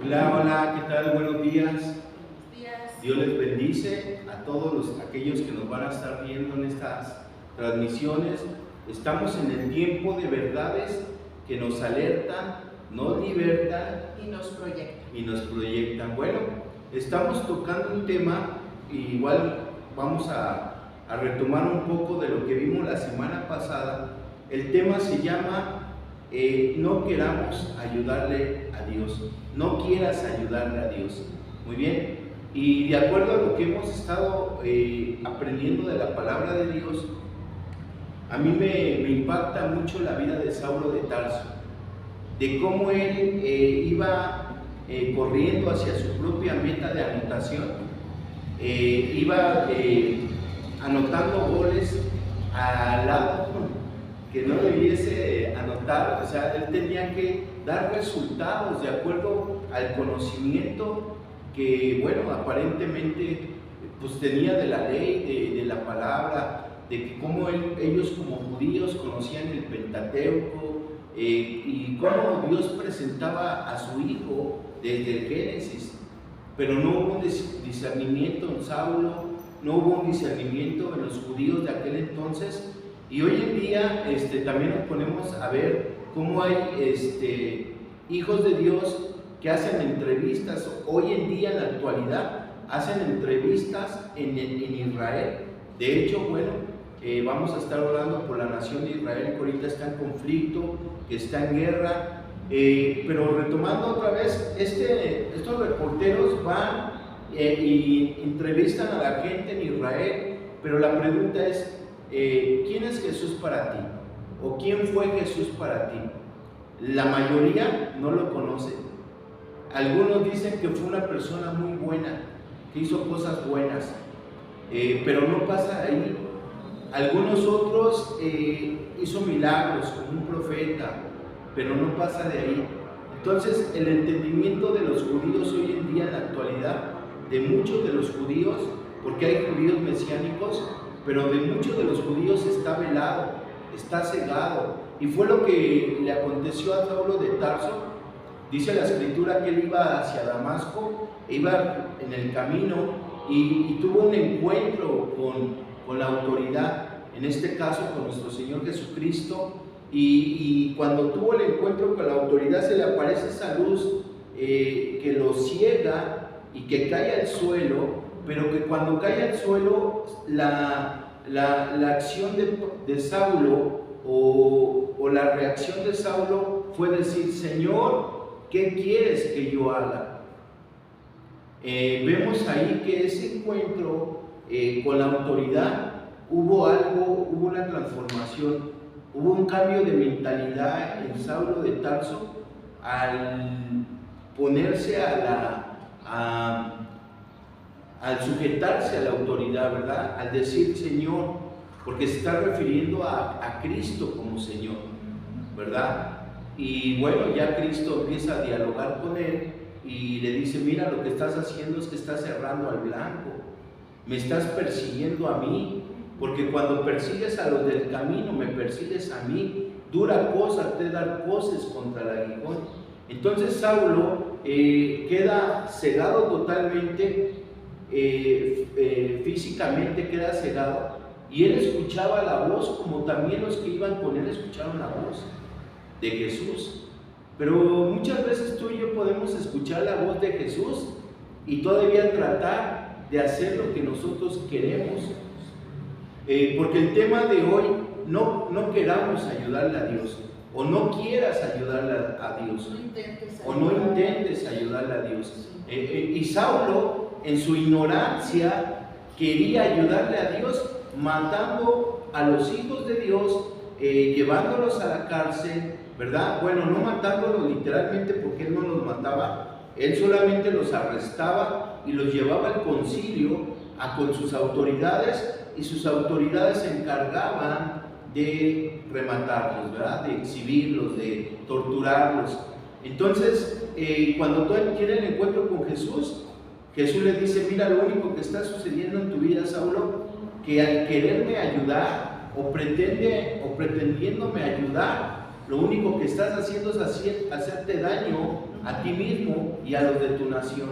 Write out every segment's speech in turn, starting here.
Hola, hola, ¿qué tal? Buenos días. Buenos días. Dios les bendice a todos aquellos que nos van a estar viendo en estas transmisiones. Estamos en el tiempo de verdades que nos alertan, nos libertan Y nos proyectan. Bueno, estamos tocando un tema, y igual vamos a retomar un poco de lo que vimos la semana pasada. El tema se llama no queramos ayudarle a Dios, no quieras ayudarle a Dios. Muy bien, y de acuerdo a lo que hemos estado aprendiendo de la palabra de Dios, a mí me impacta mucho la vida de Saulo de Tarso, de cómo él iba corriendo hacia su propia meta de anotación, iba anotando goles al lado que no debiese anotar. O sea, él tenía que dar resultados de acuerdo al conocimiento que, bueno, aparentemente pues tenía de la ley, de la palabra, de que cómo ellos como judíos conocían el Pentateuco, y cómo Dios presentaba a su Hijo desde el Génesis. Pero no hubo un discernimiento en Saulo, no hubo un discernimiento en los judíos de aquel entonces. Y hoy en día también nos ponemos a ver cómo hay hijos de Dios que hacen entrevistas. Hoy en día, en la actualidad, hacen entrevistas en Israel. De hecho, bueno, vamos a estar orando por la nación de Israel, que ahorita está en conflicto, que está en guerra. Pero retomando otra vez, estos reporteros van y entrevistan a la gente en Israel, pero la pregunta es, ¿quién es Jesús para ti? ¿O quién fue Jesús para ti? La mayoría no lo conoce. Algunos dicen que fue una persona muy buena, que hizo cosas buenas, pero no pasa ahí. Algunos otros hizo milagros como un profeta, pero no pasa de ahí. Entonces, el entendimiento de los judíos hoy en día, en la actualidad, de muchos de los judíos, porque hay judíos mesiánicos, pero de muchos de los judíos está velado, está cegado. Y fue lo que le aconteció a Saulo de Tarso. Dice la escritura que él iba hacia Damasco, iba en el camino y tuvo un encuentro con la autoridad, en este caso con nuestro Señor Jesucristo. Y cuando tuvo el encuentro con la autoridad, se le aparece esa luz que lo ciega y que cae al suelo, pero que cuando cae al suelo, la acción de Saulo o la reacción de Saulo fue decir: Señor, ¿qué quieres que yo haga? Vemos ahí que ese encuentro con la autoridad hubo una transformación, hubo un cambio de mentalidad en Saulo de Tarso al ponerse al sujetarse a la autoridad, ¿verdad? Al decir Señor, porque se está refiriendo a Cristo como Señor, ¿verdad? Y bueno, ya Cristo empieza a dialogar con él y le dice: mira, lo que estás haciendo es que estás cerrando al blanco, me estás persiguiendo a mí, porque cuando persigues a los del camino, me persigues a mí. Dura cosa te dar coces contra el aguijón. Entonces Saulo queda cegado totalmente, físicamente queda cegado, y él escuchaba la voz, como también los que iban con él escucharon la voz de Jesús. Pero muchas veces tú y yo podemos escuchar la voz de Jesús y todavía tratar de hacer lo que nosotros queremos, porque el tema de hoy, no queramos ayudarle a Dios, o no quieras ayudarle a Dios, o no intentes ayudarle a Dios. Y Saulo, en su ignorancia, quería ayudarle a Dios, matando a los hijos de Dios, llevándolos a la cárcel, ¿verdad? Bueno, no matándolos literalmente, porque él no los mataba, él solamente los arrestaba y los llevaba al concilio con sus autoridades, y sus autoridades se encargaban de rematarlos, ¿verdad? De exhibirlos, de torturarlos. Entonces, cuando tú tienes el encuentro con Jesús, Jesús le dice: mira, lo único que está sucediendo en tu vida, Saulo, que al quererme ayudar o pretendiéndome ayudar, lo único que estás haciendo es hacerte daño a ti mismo y a los de tu nación.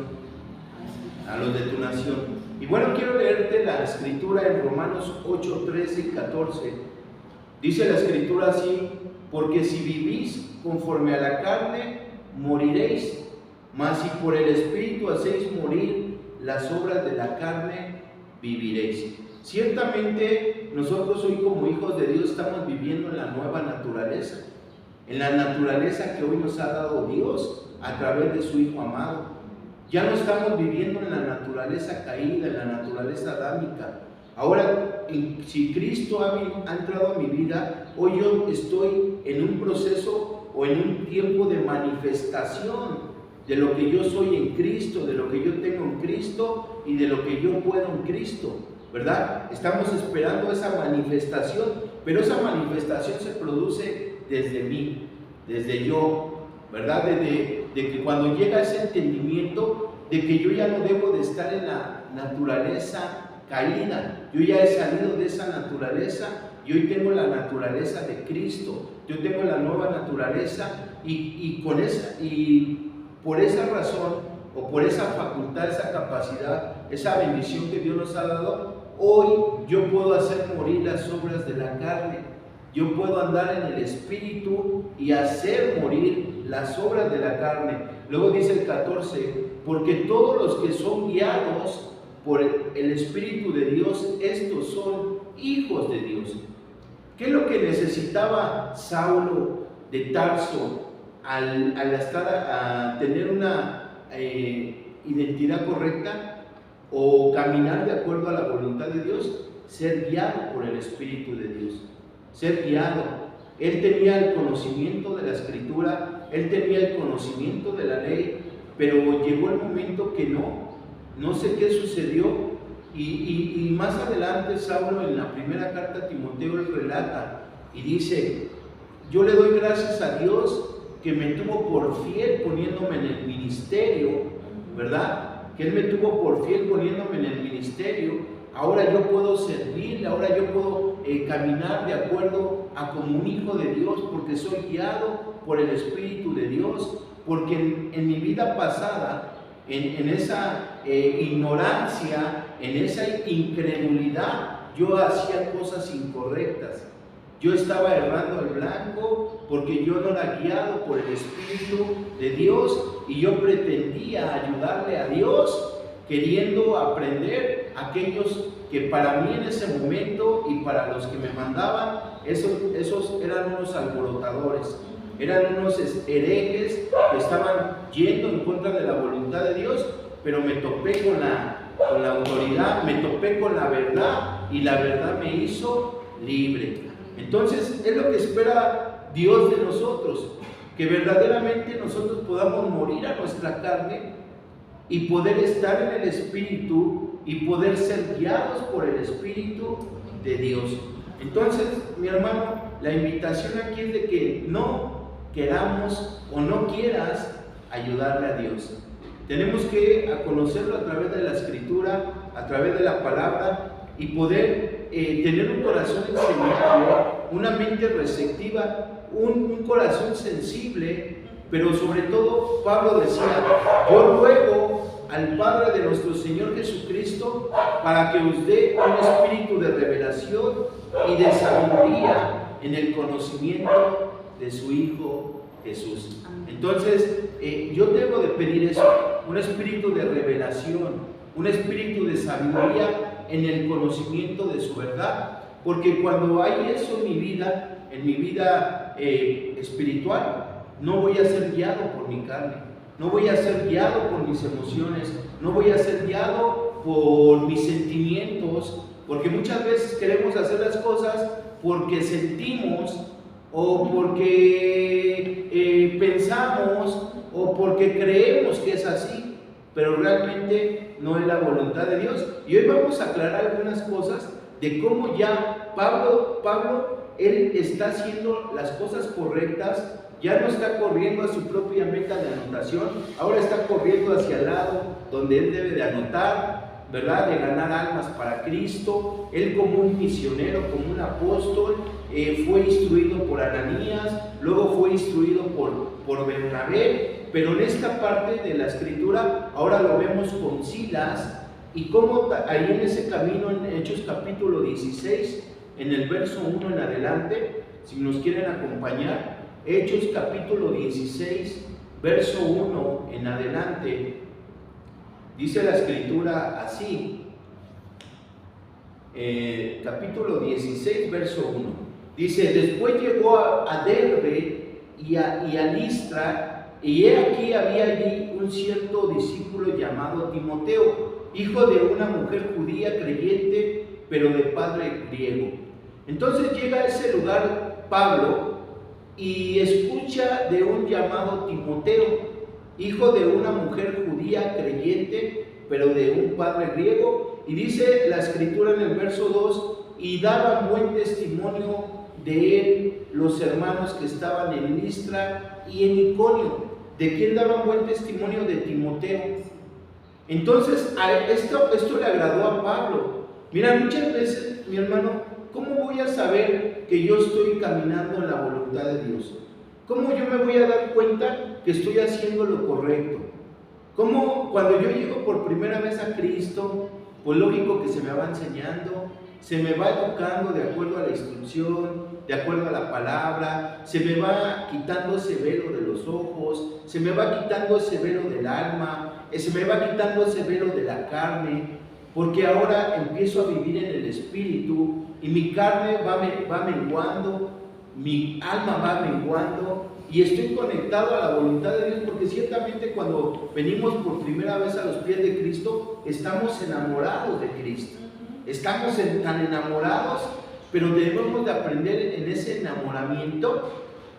A los de tu nación. Y bueno, quiero leerte la escritura en Romanos 8, 13 y 14. Dice la escritura así: porque si vivís conforme a la carne, moriréis, mas si por el Espíritu hacéis morir las obras de la carne, viviréis. Ciertamente nosotros hoy como hijos de Dios estamos viviendo en la nueva naturaleza, en la naturaleza que hoy nos ha dado Dios a través de su Hijo amado. Ya no estamos viviendo en la naturaleza caída, en la naturaleza adámica. Ahora, si Cristo ha entrado a mi vida, hoy yo estoy en un proceso o en un tiempo de manifestación de lo que yo soy en Cristo, de lo que yo tengo en Cristo y de lo que yo puedo en Cristo, ¿verdad? Estamos esperando esa manifestación, pero esa manifestación se produce desde mí, desde yo, ¿verdad? De que cuando llega ese entendimiento de que yo ya no debo de estar en la naturaleza caída, yo ya he salido de esa naturaleza y hoy tengo la naturaleza de Cristo, yo tengo la nueva naturaleza y por esa razón o por esa facultad, esa capacidad, esa bendición que Dios nos ha dado, hoy yo puedo hacer morir las obras de la carne. Yo puedo andar en el Espíritu y hacer morir las obras de la carne. Luego dice el 14, porque todos los que son guiados por el Espíritu de Dios, estos son hijos de Dios. ¿Qué es lo que necesitaba Saulo de Tarso al tener una identidad correcta o caminar de acuerdo a la voluntad de Dios? Ser guiado por el Espíritu de Dios. Ser guiado. Él tenía el conocimiento de la Escritura, él tenía el conocimiento de la ley, pero llegó el momento que no sé qué sucedió, y más adelante Saulo en la primera carta a Timoteo él relata y dice: yo le doy gracias a Dios que me tuvo por fiel poniéndome en el ministerio, ¿verdad? Que Él me tuvo por fiel poniéndome en el ministerio. Ahora yo puedo servirle, ahora yo puedo caminar de acuerdo a como un hijo de Dios, porque soy guiado por el Espíritu de Dios, porque en mi vida pasada, en esa ignorancia, en esa incredulidad, yo hacía cosas incorrectas. Yo estaba errando el blanco porque yo no era guiado por el Espíritu de Dios y yo pretendía ayudarle a Dios queriendo aprender aquellos que para mí en ese momento y para los que me mandaban, esos eran unos alborotadores, eran unos herejes que estaban yendo en contra de la voluntad de Dios, pero me topé con la autoridad, me topé con la verdad y la verdad me hizo libre. Entonces es lo que espera Dios de nosotros, que verdaderamente nosotros podamos morir a nuestra carne y poder estar en el Espíritu y poder ser guiados por el Espíritu de Dios. Entonces, mi hermano, la invitación aquí es de que no queramos o no quieras ayudarle a Dios. Tenemos que conocerlo a través de la Escritura, a través de la palabra y poder tener un corazón enseñable, una mente receptiva, un corazón sensible, pero sobre todo Pablo decía: yo ruego al Padre de nuestro Señor Jesucristo para que os dé un espíritu de revelación y de sabiduría en el conocimiento de su Hijo Jesús. Entonces yo debo de pedir eso, un espíritu de revelación, un espíritu de sabiduría en el conocimiento de su verdad, porque cuando hay eso en mi vida espiritual, no voy a ser guiado por mi carne, no voy a ser guiado por mis emociones, no voy a ser guiado por mis sentimientos, porque muchas veces queremos hacer las cosas porque sentimos o porque pensamos o porque creemos que es así, pero realmente no es la voluntad de Dios. Y hoy vamos a aclarar algunas cosas de cómo ya Pablo él está haciendo las cosas correctas. Ya no está corriendo a su propia meta de anotación, ahora está corriendo hacia el lado donde él debe de anotar, ¿verdad? De ganar almas para Cristo. Él como un misionero, como un apóstol, fue instruido por Ananías, luego fue instruido por Bernabé, pero en esta parte de la escritura ahora lo vemos con Silas, y cómo ahí en ese camino en Hechos capítulo 16, en el verso 1 en adelante, si nos quieren acompañar, Hechos capítulo 16, verso 1 en adelante, dice la escritura así, capítulo 16, verso 1, dice: después llegó a Derbe y a Listra, y he aquí había allí un cierto discípulo llamado Timoteo, hijo de una mujer judía creyente, pero de padre griego. Entonces llega a ese lugar Pablo y escucha de un llamado Timoteo, hijo de una mujer judía creyente, pero de un padre griego, y dice la escritura en el verso 2, y daban buen testimonio de él los hermanos que estaban en Listra y en Iconio. ¿De quién daban buen testimonio? De Timoteo. Entonces, esto le agradó a Pablo. Mira, muchas veces, mi hermano, ¿cómo voy a saber que yo estoy caminando en la voluntad de Dios? ¿Cómo yo me voy a dar cuenta que estoy haciendo lo correcto? ¿Cómo cuando yo llego por primera vez a Cristo, pues lógico que se me va enseñando, se me va educando de acuerdo a la instrucción, de acuerdo a la palabra, se me va quitando ese velo de los ojos, se me va quitando ese velo del alma, se me va quitando ese velo de la carne, porque ahora empiezo a vivir en el Espíritu y mi carne va menguando, mi alma va menguando y estoy conectado a la voluntad de Dios, porque ciertamente cuando venimos por primera vez a los pies de Cristo, estamos enamorados de Cristo, estamos tan enamorados, pero debemos de aprender en ese enamoramiento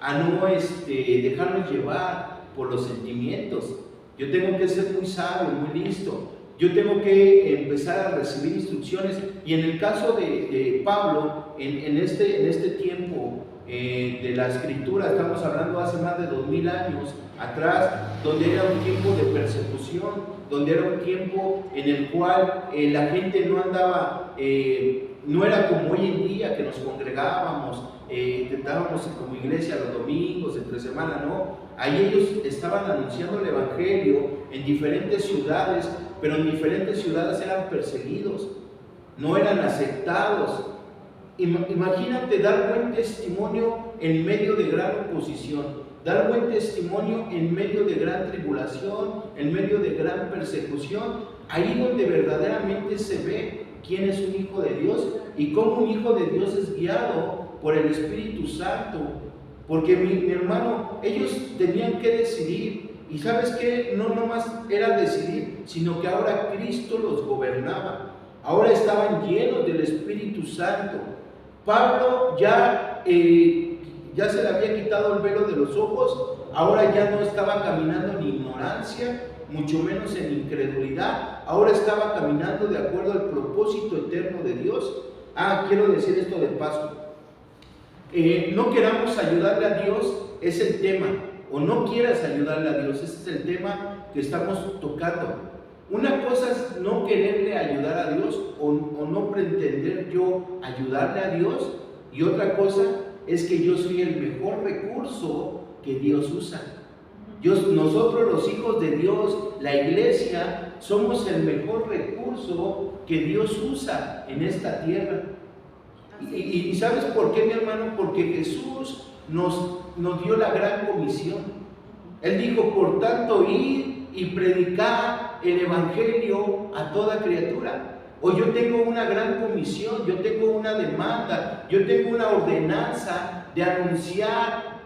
a no dejarnos llevar por los sentimientos. Yo tengo que ser muy sabio, muy listo. Yo tengo que empezar a recibir instrucciones. Y en el caso de Pablo, en este tiempo de la escritura, estamos hablando hace más de 2000 años atrás, donde era un tiempo de persecución, donde era un tiempo en el cual la gente no andaba, no era como hoy en día que nos congregábamos, estábamos como iglesia los domingos, entre semana, no. Ahí ellos estaban anunciando el evangelio en diferentes ciudades, pero en diferentes ciudades eran perseguidos, no eran aceptados. Imagínate dar buen testimonio en medio de gran oposición, dar buen testimonio en medio de gran tribulación, en medio de gran persecución, ahí donde verdaderamente se ve quién es un hijo de Dios y cómo un hijo de Dios es guiado por el Espíritu Santo. Porque mi hermano, ellos tenían que decidir, y ¿sabes qué? No nomás era decidir, sino que ahora Cristo los gobernaba, ahora estaban llenos del Espíritu Santo. Pablo ya se le había quitado el velo de los ojos, ahora ya no estaba caminando en ignorancia, mucho menos en incredulidad, ahora estaba caminando de acuerdo al propósito eterno de Dios. Quiero decir esto de paso. No queramos ayudarle a Dios, es el tema, o no quieras ayudarle a Dios, ese es el tema que estamos tocando. Una cosa es no quererle ayudar a Dios o no pretender yo ayudarle a Dios, y otra cosa es que yo soy el mejor recurso que Dios usa. Nosotros los hijos de Dios, la iglesia, somos el mejor recurso que Dios usa en esta tierra. Y ¿sabes por qué, mi hermano? Porque Jesús nos dio la gran comisión. Él dijo: por tanto, id y predicar el evangelio a toda criatura. O yo tengo una gran comisión, yo tengo una demanda, yo tengo una ordenanza de anunciar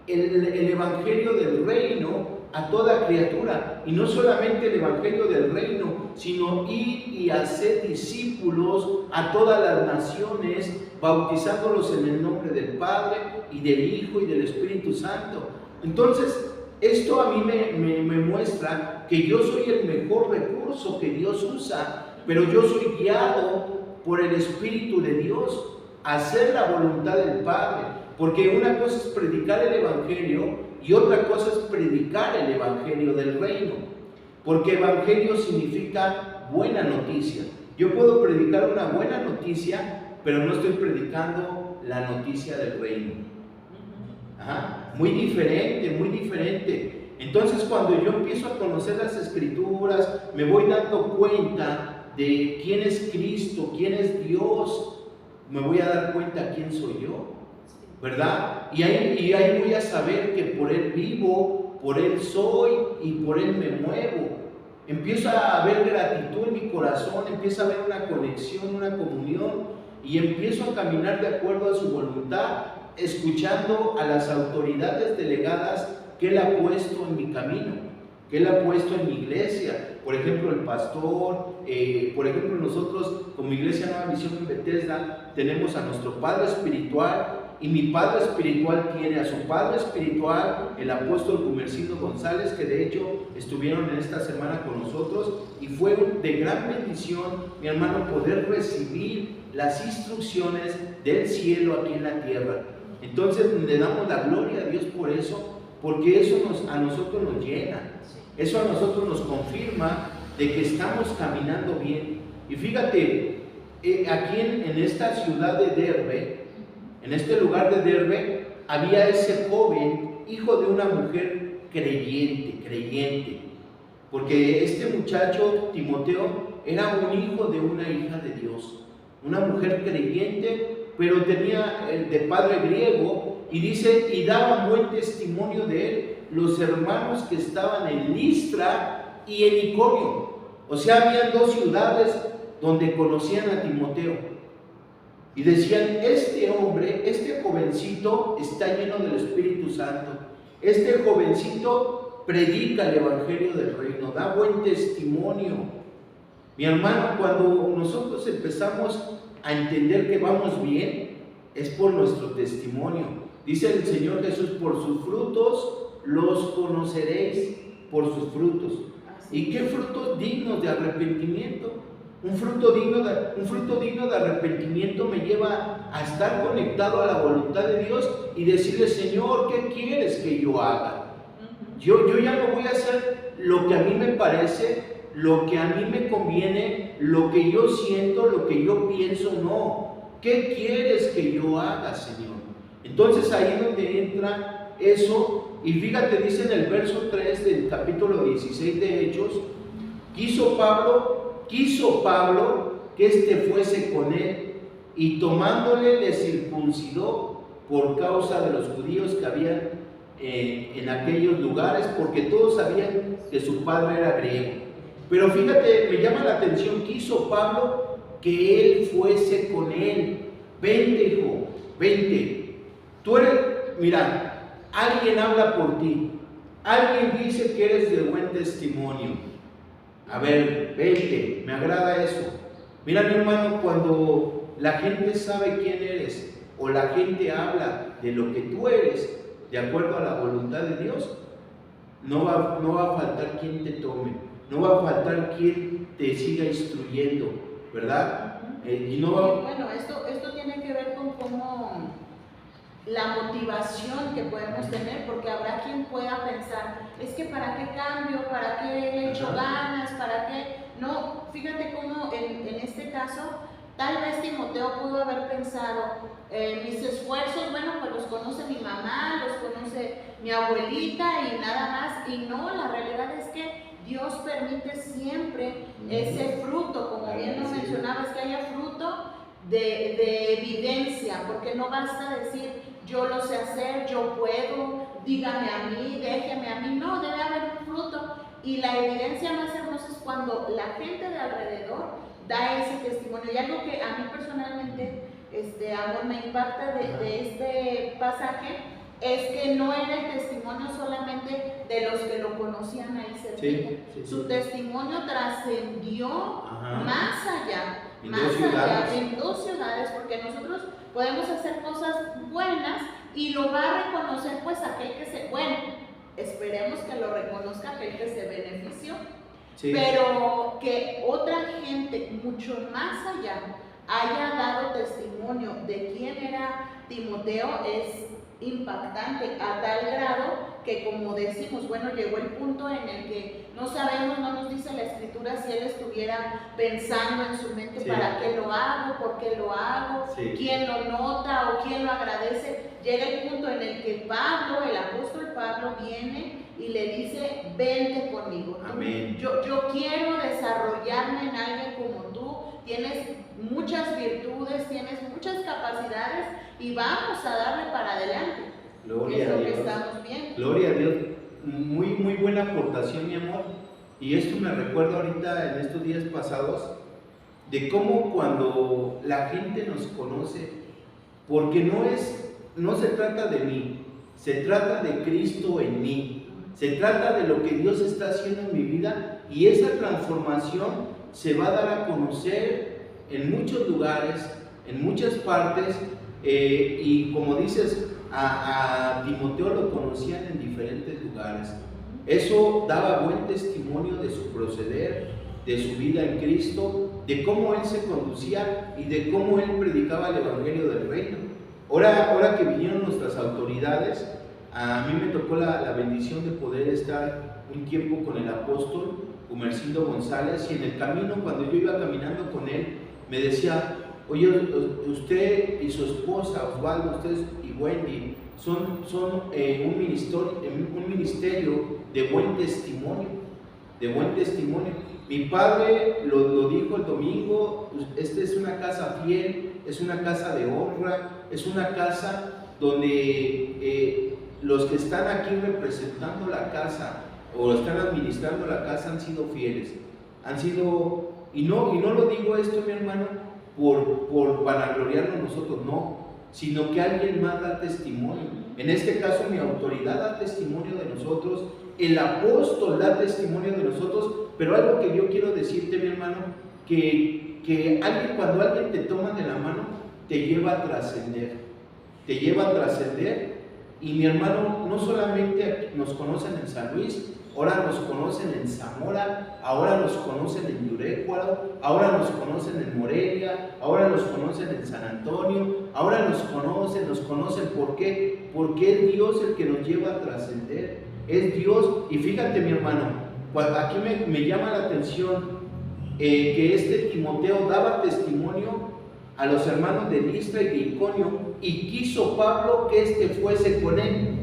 el evangelio del reino a toda criatura. Y no solamente el evangelio del reino, sino ir y hacer discípulos a todas las naciones, bautizándolos en el nombre del Padre y del Hijo y del Espíritu Santo. Entonces, esto a mí me muestra que yo soy el mejor recurso que Dios usa, pero yo soy guiado por el Espíritu de Dios a hacer la voluntad del Padre. Porque una cosa es predicar el evangelio y otra cosa es predicar el evangelio del reino. Porque evangelio significa buena noticia. Yo puedo predicar una buena noticia, pero no estoy predicando la noticia del reino. Muy diferente, muy diferente. Entonces, cuando yo empiezo a conocer las Escrituras, me voy dando cuenta de quién es Cristo, quién es Dios, me voy a dar cuenta quién soy yo, ¿verdad? Y ahí voy a saber que por Él vivo, por Él soy y por Él me muevo. Empiezo a haber gratitud en mi corazón, empieza a haber una conexión, una comunión, y empiezo a caminar de acuerdo a su voluntad, escuchando a las autoridades delegadas que Él ha puesto en mi camino, que Él ha puesto en mi iglesia. Por ejemplo, el pastor, por ejemplo, nosotros como Iglesia Nueva Visión en Bethesda tenemos a nuestro padre espiritual, y mi padre espiritual tiene a su padre espiritual, el apóstol Gumercindo González, que de hecho estuvieron en esta semana con nosotros, y fue de gran bendición, mi hermano, poder recibir las instrucciones del cielo aquí en la tierra. Entonces le damos la gloria a Dios por eso, porque eso a nosotros nos llena, eso a nosotros nos confirma de que estamos caminando bien. Y fíjate, aquí en esta ciudad de Derbe, en este lugar de Derbe, había ese joven, hijo de una mujer creyente, porque este muchacho, Timoteo, era un hijo de una hija de Dios, una mujer creyente, pero tenía de padre griego, y dice, y daban buen testimonio de él los hermanos que estaban en Listra y en Iconio. O sea, habían dos ciudades donde conocían a Timoteo. Y decían, este hombre, este jovencito está lleno del Espíritu Santo. Este jovencito predica el Evangelio del Reino, da buen testimonio. Mi hermano, cuando nosotros empezamos a entender que vamos bien, es por nuestro testimonio. Dice el Señor Jesús, por sus frutos los conoceréis, por sus frutos. ¿Y qué frutos dignos de arrepentimiento? Un fruto digno de arrepentimiento me lleva a estar conectado a la voluntad de Dios y decirle, Señor, ¿qué quieres que yo haga? Yo ya no voy a hacer lo que a mí me parece, lo que a mí me conviene, lo que yo siento, lo que yo pienso, no. ¿Qué quieres que yo haga, Señor? Entonces ahí es donde entra eso, y fíjate, dice en el verso 3 del capítulo 16 de Hechos, quiso Pablo que éste fuese con él, y tomándole le circuncidó por causa de los judíos que habían en aquellos lugares, porque todos sabían que su padre era griego. Pero fíjate, me llama la atención, quiso Pablo que él fuese con él. Vente, hijo, vente. Tú eres, mira, alguien habla por ti, alguien dice que eres de buen testimonio. A ver, vente, me agrada eso. Mira, mi hermano, cuando la gente sabe quién eres, o la gente habla de lo que tú eres, de acuerdo a la voluntad de Dios, no va a faltar quien te tome, no va a faltar quien te siga instruyendo, ¿verdad? Y no va... Bueno, esto tiene que ver con cómo la motivación que podemos tener, porque habrá quien pueda pensar, es que para qué cambio, para qué le echo ganas, para qué... No, fíjate cómo en este caso, tal vez Timoteo pudo haber pensado, mis esfuerzos, bueno, pues los conoce mi mamá, los conoce mi abuelita y nada más, y no, la realidad es que Dios permite siempre ese fruto, como bien lo mencionabas, que haya fruto de evidencia, porque no basta decir, yo lo sé hacer, yo puedo, dígame a mí, déjeme a mí, no, debe haber un fruto, y la evidencia más hermosa es cuando la gente de alrededor da ese testimonio. Y algo que a mí personalmente, amor, me impacta de este pasaje, es que no era el testimonio solamente de los que lo conocían ahí cerquita. Su testimonio trascendió más allá, en dos ciudades, porque nosotros podemos hacer cosas buenas y lo va a reconocer pues aquel que se, bueno, esperemos que lo reconozca aquel que se benefició, pero que otra gente mucho más allá haya dado testimonio de quién era Timoteo es impactante, a tal grado que, como decimos, bueno, llegó el punto en el que no sabemos, no nos dice la escritura si él estuviera pensando en su mente, ¿para qué lo hago? ¿Por qué lo hago? ¿Quién lo nota o quién lo agradece? Llega el punto en el que Pablo, el apóstol Pablo, viene y le dice, vente conmigo. Amén. Yo quiero desarrollarme en alguien como tú, tienes muchas virtudes, tienes muchas capacidades y vamos a darle para adelante. Gloria es a lo Dios. que estamos viendo. Gloria a Dios. Muy buena aportación, mi amor. Y esto me recuerda ahorita en estos días pasados de cómo cuando la gente nos conoce, porque no se trata de mí, se trata de Cristo en mí, se trata de lo que Dios está haciendo en mi vida, y esa transformación se va a dar a conocer en muchos lugares, en muchas partes, y como dices, a Timoteo lo conocían en diferentes lugares. Eso daba buen testimonio de su proceder, de su vida en Cristo, de cómo él se conducía y de cómo él predicaba el evangelio del reino. Ahora que vinieron nuestras autoridades, a mí me tocó la bendición de poder estar un tiempo con el apóstol Gumercindo González, y en el camino, cuando yo iba caminando con él, me decía, oye, usted y su esposa, Osvaldo, ustedes y Wendy, son un ministerio de buen testimonio, de buen testimonio. Mi padre lo dijo el domingo, esta es una casa fiel, es una casa de honra, es una casa donde los que están aquí representando la casa o están administrando la casa han sido fieles, y no lo digo esto, mi hermano, por vanagloriarnos nosotros, no, sino que alguien más da testimonio. En este caso mi autoridad da testimonio de nosotros, el apóstol da testimonio de nosotros, pero algo que yo quiero decirte, mi hermano, que cuando alguien te toma de la mano, te lleva a trascender, y mi hermano, no solamente nos conocen en San Luis, ahora nos conocen en Zamora, ahora nos conocen en Yurecuaro, ahora nos conocen en Morelia, ahora nos conocen en San Antonio, ahora nos conocen, ¿por qué? Porque es Dios el que nos lleva a trascender, es Dios. Y fíjate, mi hermano, aquí me llama la atención que este Timoteo daba testimonio a los hermanos de Listra y de Iconio, y quiso Pablo que éste fuese con él.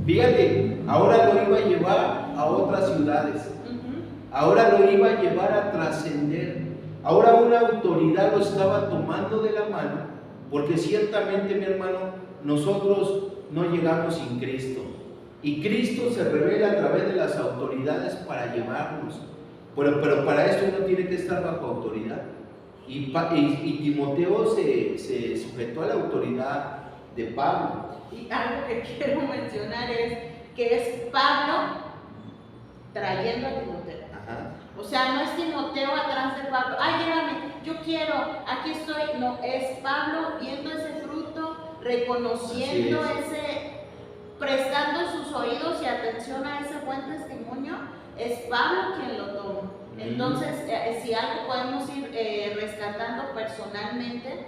Fíjate, ahora lo iba a llevar a otras ciudades, ahora lo iba a llevar a trascender, ahora una autoridad lo estaba tomando de la mano, porque ciertamente, mi hermano, nosotros no llegamos sin Cristo, y Cristo se revela a través de las autoridades para llevarnos, pero para esto uno tiene que estar bajo autoridad, y Timoteo se sujetó a la autoridad de Pablo. Y algo que quiero mencionar es que es Pablo trayendo a Timoteo. Ajá. O sea, no es Timoteo atrás de Pablo, ay, llévame, yo quiero, aquí estoy. No, es Pablo viendo ese fruto, reconociendo prestando sus oídos y atención a ese buen testimonio. Es Pablo quien lo toma. Entonces, si algo podemos ir rescatando personalmente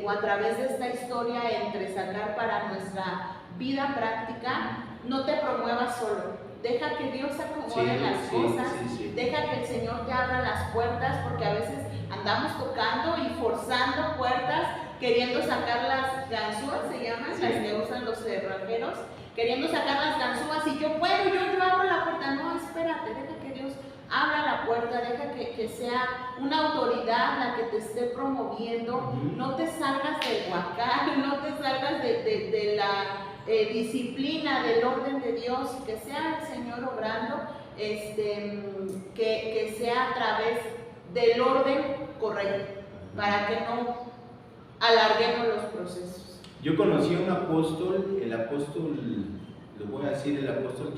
a través de esta historia, entre sacar para nuestra vida práctica, no te promuevas solo, deja que Dios acomode las cosas, deja que el Señor te abra las puertas, porque a veces andamos tocando y forzando puertas, queriendo sacar las ganzúas, se llaman, las que usan los cerrajeros, queriendo sacar las ganzúas, y yo abro la puerta. No, espérate, deja que Dios abra la puerta, deja que sea una autoridad la que te esté promoviendo. No te salgas del huacal, no te salgas de la disciplina, del orden de Dios, que sea el Señor obrando, que sea a través del orden correcto, para que no alarguemos los procesos. Yo conocí a un apóstol, el apóstol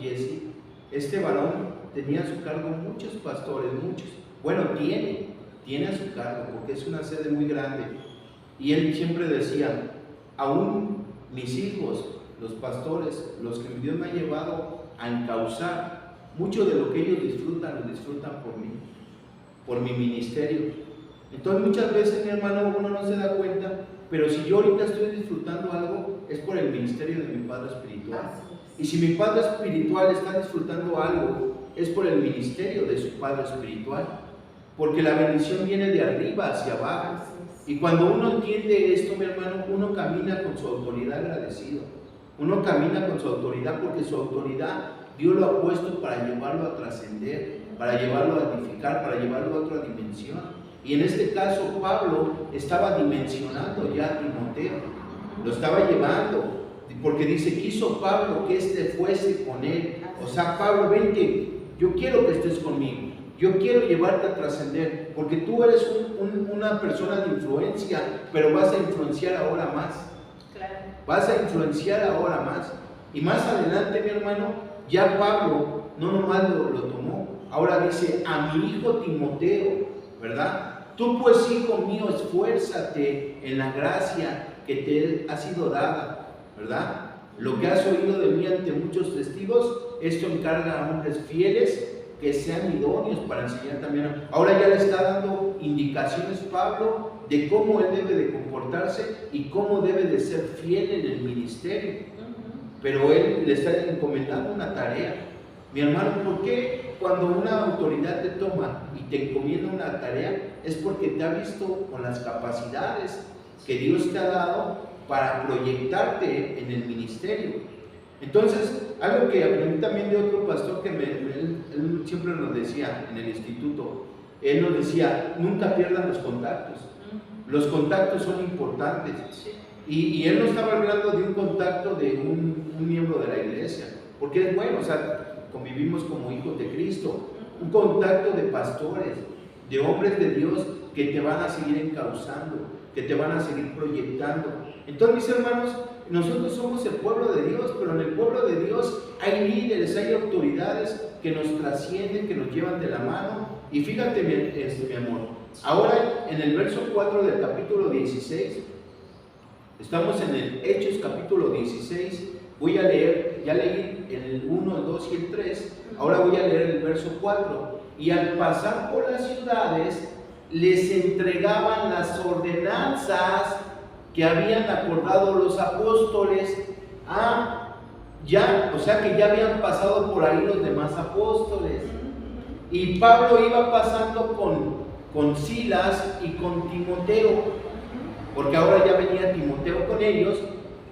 Jesse. Este varón tenía a su cargo muchos pastores, tiene a su cargo, porque es una sede muy grande, y él siempre decía, aún mis hijos, los pastores, los que Dios me ha llevado a encauzar, mucho de lo que ellos disfrutan, lo disfrutan por mí, por mi ministerio. Entonces muchas veces, mi hermano, uno no se da cuenta, pero si yo ahorita estoy disfrutando algo, es por el ministerio de mi Padre Espiritual. Y si mi Padre Espiritual está disfrutando algo, es por el ministerio de su Padre Espiritual, porque la bendición viene de arriba hacia abajo. Y cuando uno entiende esto, mi hermano, uno camina con su autoridad agradecido. Uno camina con su autoridad, porque su autoridad Dios lo ha puesto para llevarlo a trascender, para llevarlo a edificar, para llevarlo a otra dimensión. Y en este caso Pablo estaba dimensionando ya a Timoteo, lo estaba llevando, porque dice, quiso Pablo que éste fuese con él. O sea, Pablo, vente, yo quiero que estés conmigo, yo quiero llevarte a trascender, porque tú eres una persona de influencia, pero vas a influenciar ahora más. Claro. Vas a influenciar ahora más. Y más adelante, mi hermano, ya Pablo no nomás lo tomó, ahora dice, a mi hijo Timoteo, ¿verdad? Tú pues, hijo mío, esfuérzate en la gracia que te ha sido dada, ¿verdad? Lo que has oído de mí ante muchos testigos, esto encarga a hombres fieles que sean idóneos para enseñar también. Ahora ya le está dando indicaciones Pablo de cómo él debe de comportarse y cómo debe de ser fiel en el ministerio. Pero él le está encomendando una tarea. Mi hermano, ¿por qué cuando una autoridad te toma y te encomienda una tarea? Es porque te ha visto con las capacidades que Dios te ha dado para proyectarte en el ministerio. Entonces, algo que aprendí también de otro pastor que él siempre nos decía en el instituto, él nos decía, nunca pierdan los contactos. Los contactos son importantes. Y él no estaba hablando de un contacto de un miembro de la iglesia, porque es bueno, o sea, convivimos como hijos de Cristo, un contacto de pastores, de hombres de Dios que te van a seguir encauzando, que te van a seguir proyectando. Entonces, mis hermanos, nosotros somos el pueblo de Dios, pero en el pueblo de Dios hay líderes, hay autoridades que nos trascienden, que nos llevan de la mano. Y fíjate, mi amor, ahora en el verso 4 del capítulo 16, estamos en el Hechos capítulo 16, voy a leer, ya leí el 1, el 2 y el 3, ahora voy a leer el verso 4. Y al pasar por las ciudades, les entregaban las ordenanzas que habían acordado los apóstoles. O sea que ya habían pasado por ahí los demás apóstoles. Y Pablo iba pasando con Silas y con Timoteo, porque ahora ya venía Timoteo con ellos,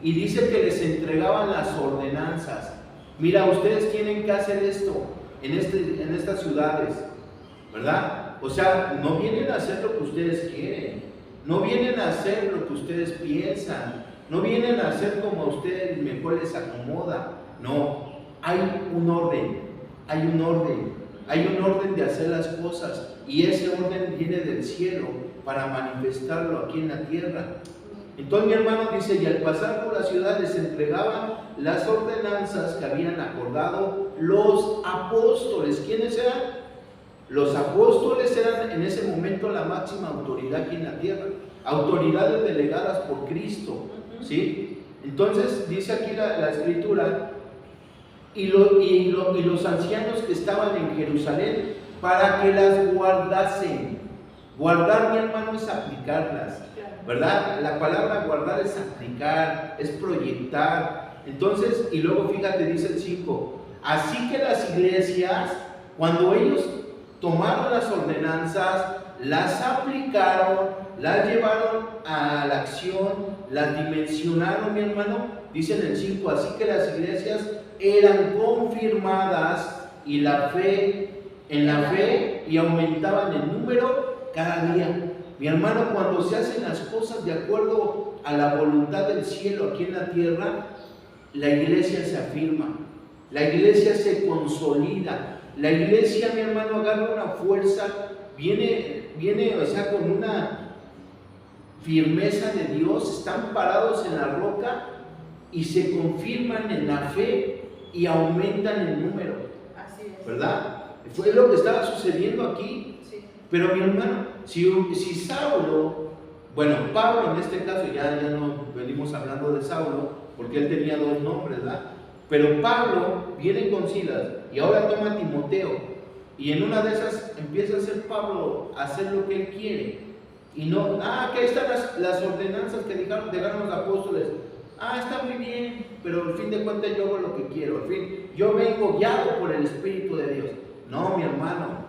y dice que les entregaban las ordenanzas. Mira, ustedes tienen que hacer esto en estas ciudades, ¿verdad? O sea, no vienen a hacer lo que ustedes quieren, no vienen a hacer lo que ustedes piensan, no vienen a hacer como a ustedes mejor les acomoda. No, hay un orden, hay un orden de hacer las cosas, y ese orden viene del cielo para manifestarlo aquí en la tierra. Entonces, mi hermano dice, y al pasar por la ciudad les entregaban las ordenanzas que habían acordado los apóstoles. ¿Quiénes eran? Los apóstoles eran en ese momento la máxima autoridad aquí en la tierra, autoridades delegadas por Cristo, ¿sí? Entonces dice aquí la escritura, y los ancianos que estaban en Jerusalén, para que las guardasen. Guardar, mi hermano, es aplicarlas, ¿verdad? La palabra guardar es aplicar, es proyectar. Entonces, y luego fíjate, dice el 5, así que las iglesias, cuando ellos tomaron las ordenanzas, las aplicaron, las llevaron a la acción, las dimensionaron, mi hermano, dice en el 5, así que las iglesias eran confirmadas en la fe y aumentaban en número cada día. Mi hermano, cuando se hacen las cosas de acuerdo a la voluntad del cielo aquí en la tierra, la iglesia se afirma, la iglesia se consolida, la iglesia, mi hermano, agarra una fuerza, viene, o sea, con una firmeza de Dios, están parados en la roca y se confirman en la fe y aumentan el número. Así es. ¿Verdad? Fue lo que estaba sucediendo aquí. Sí. Pero mi hermano, si Saulo, bueno, Pablo en este caso, ya no venimos hablando de Saulo, porque él tenía dos nombres, ¿verdad? Pero Pablo viene con Silas y ahora toma a Timoteo, y en una de esas empieza a hacer Pablo a hacer lo que él quiere. Y no, que ahí están las ordenanzas que dejaron los apóstoles. Está muy bien, pero al fin de cuentas yo hago lo que quiero. Al fin, yo vengo guiado por el Espíritu de Dios. No, mi hermano.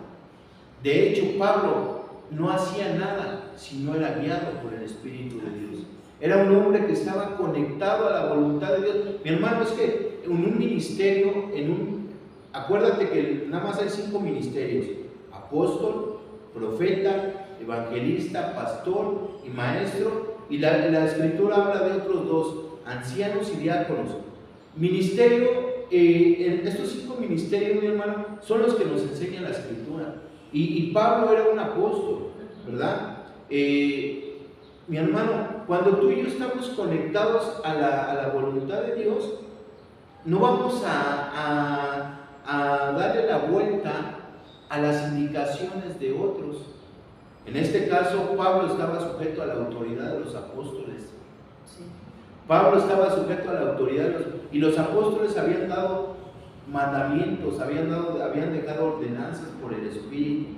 De hecho, Pablo no hacía nada si no era guiado por el Espíritu de Dios. Era un hombre que estaba conectado a la voluntad de Dios. Mi hermano, es que en un ministerio, acuérdate que nada más hay 5 ministerios: apóstol, profeta, evangelista, pastor y maestro, y la escritura habla de otros 2, ancianos y diáconos. Ministerio, en estos 5 ministerios, mi hermano, son los que nos enseña la escritura, y Pablo era un apóstol, ¿verdad? Mi hermano, cuando tú y yo estamos conectados a la voluntad de Dios, no vamos a darle la vuelta a las indicaciones de otros. En este caso, Pablo estaba sujeto a la autoridad de los apóstoles. Sí. Pablo estaba sujeto a la autoridad y los apóstoles habían dado mandamientos, habían dejado ordenanzas por el Espíritu.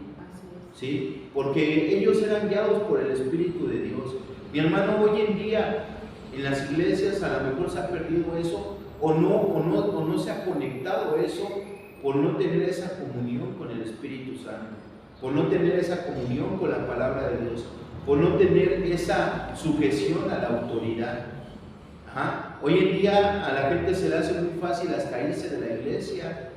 ¿Sí? Porque ellos eran guiados por el Espíritu de Dios. Mi hermano, hoy en día en las iglesias a lo mejor se ha perdido eso, o no se ha conectado eso, por no tener esa comunión con el Espíritu Santo, por no tener esa comunión con la palabra de Dios, por no tener esa sujeción a la autoridad. Hoy en día a la gente se le hace muy fácil hasta irse de la iglesia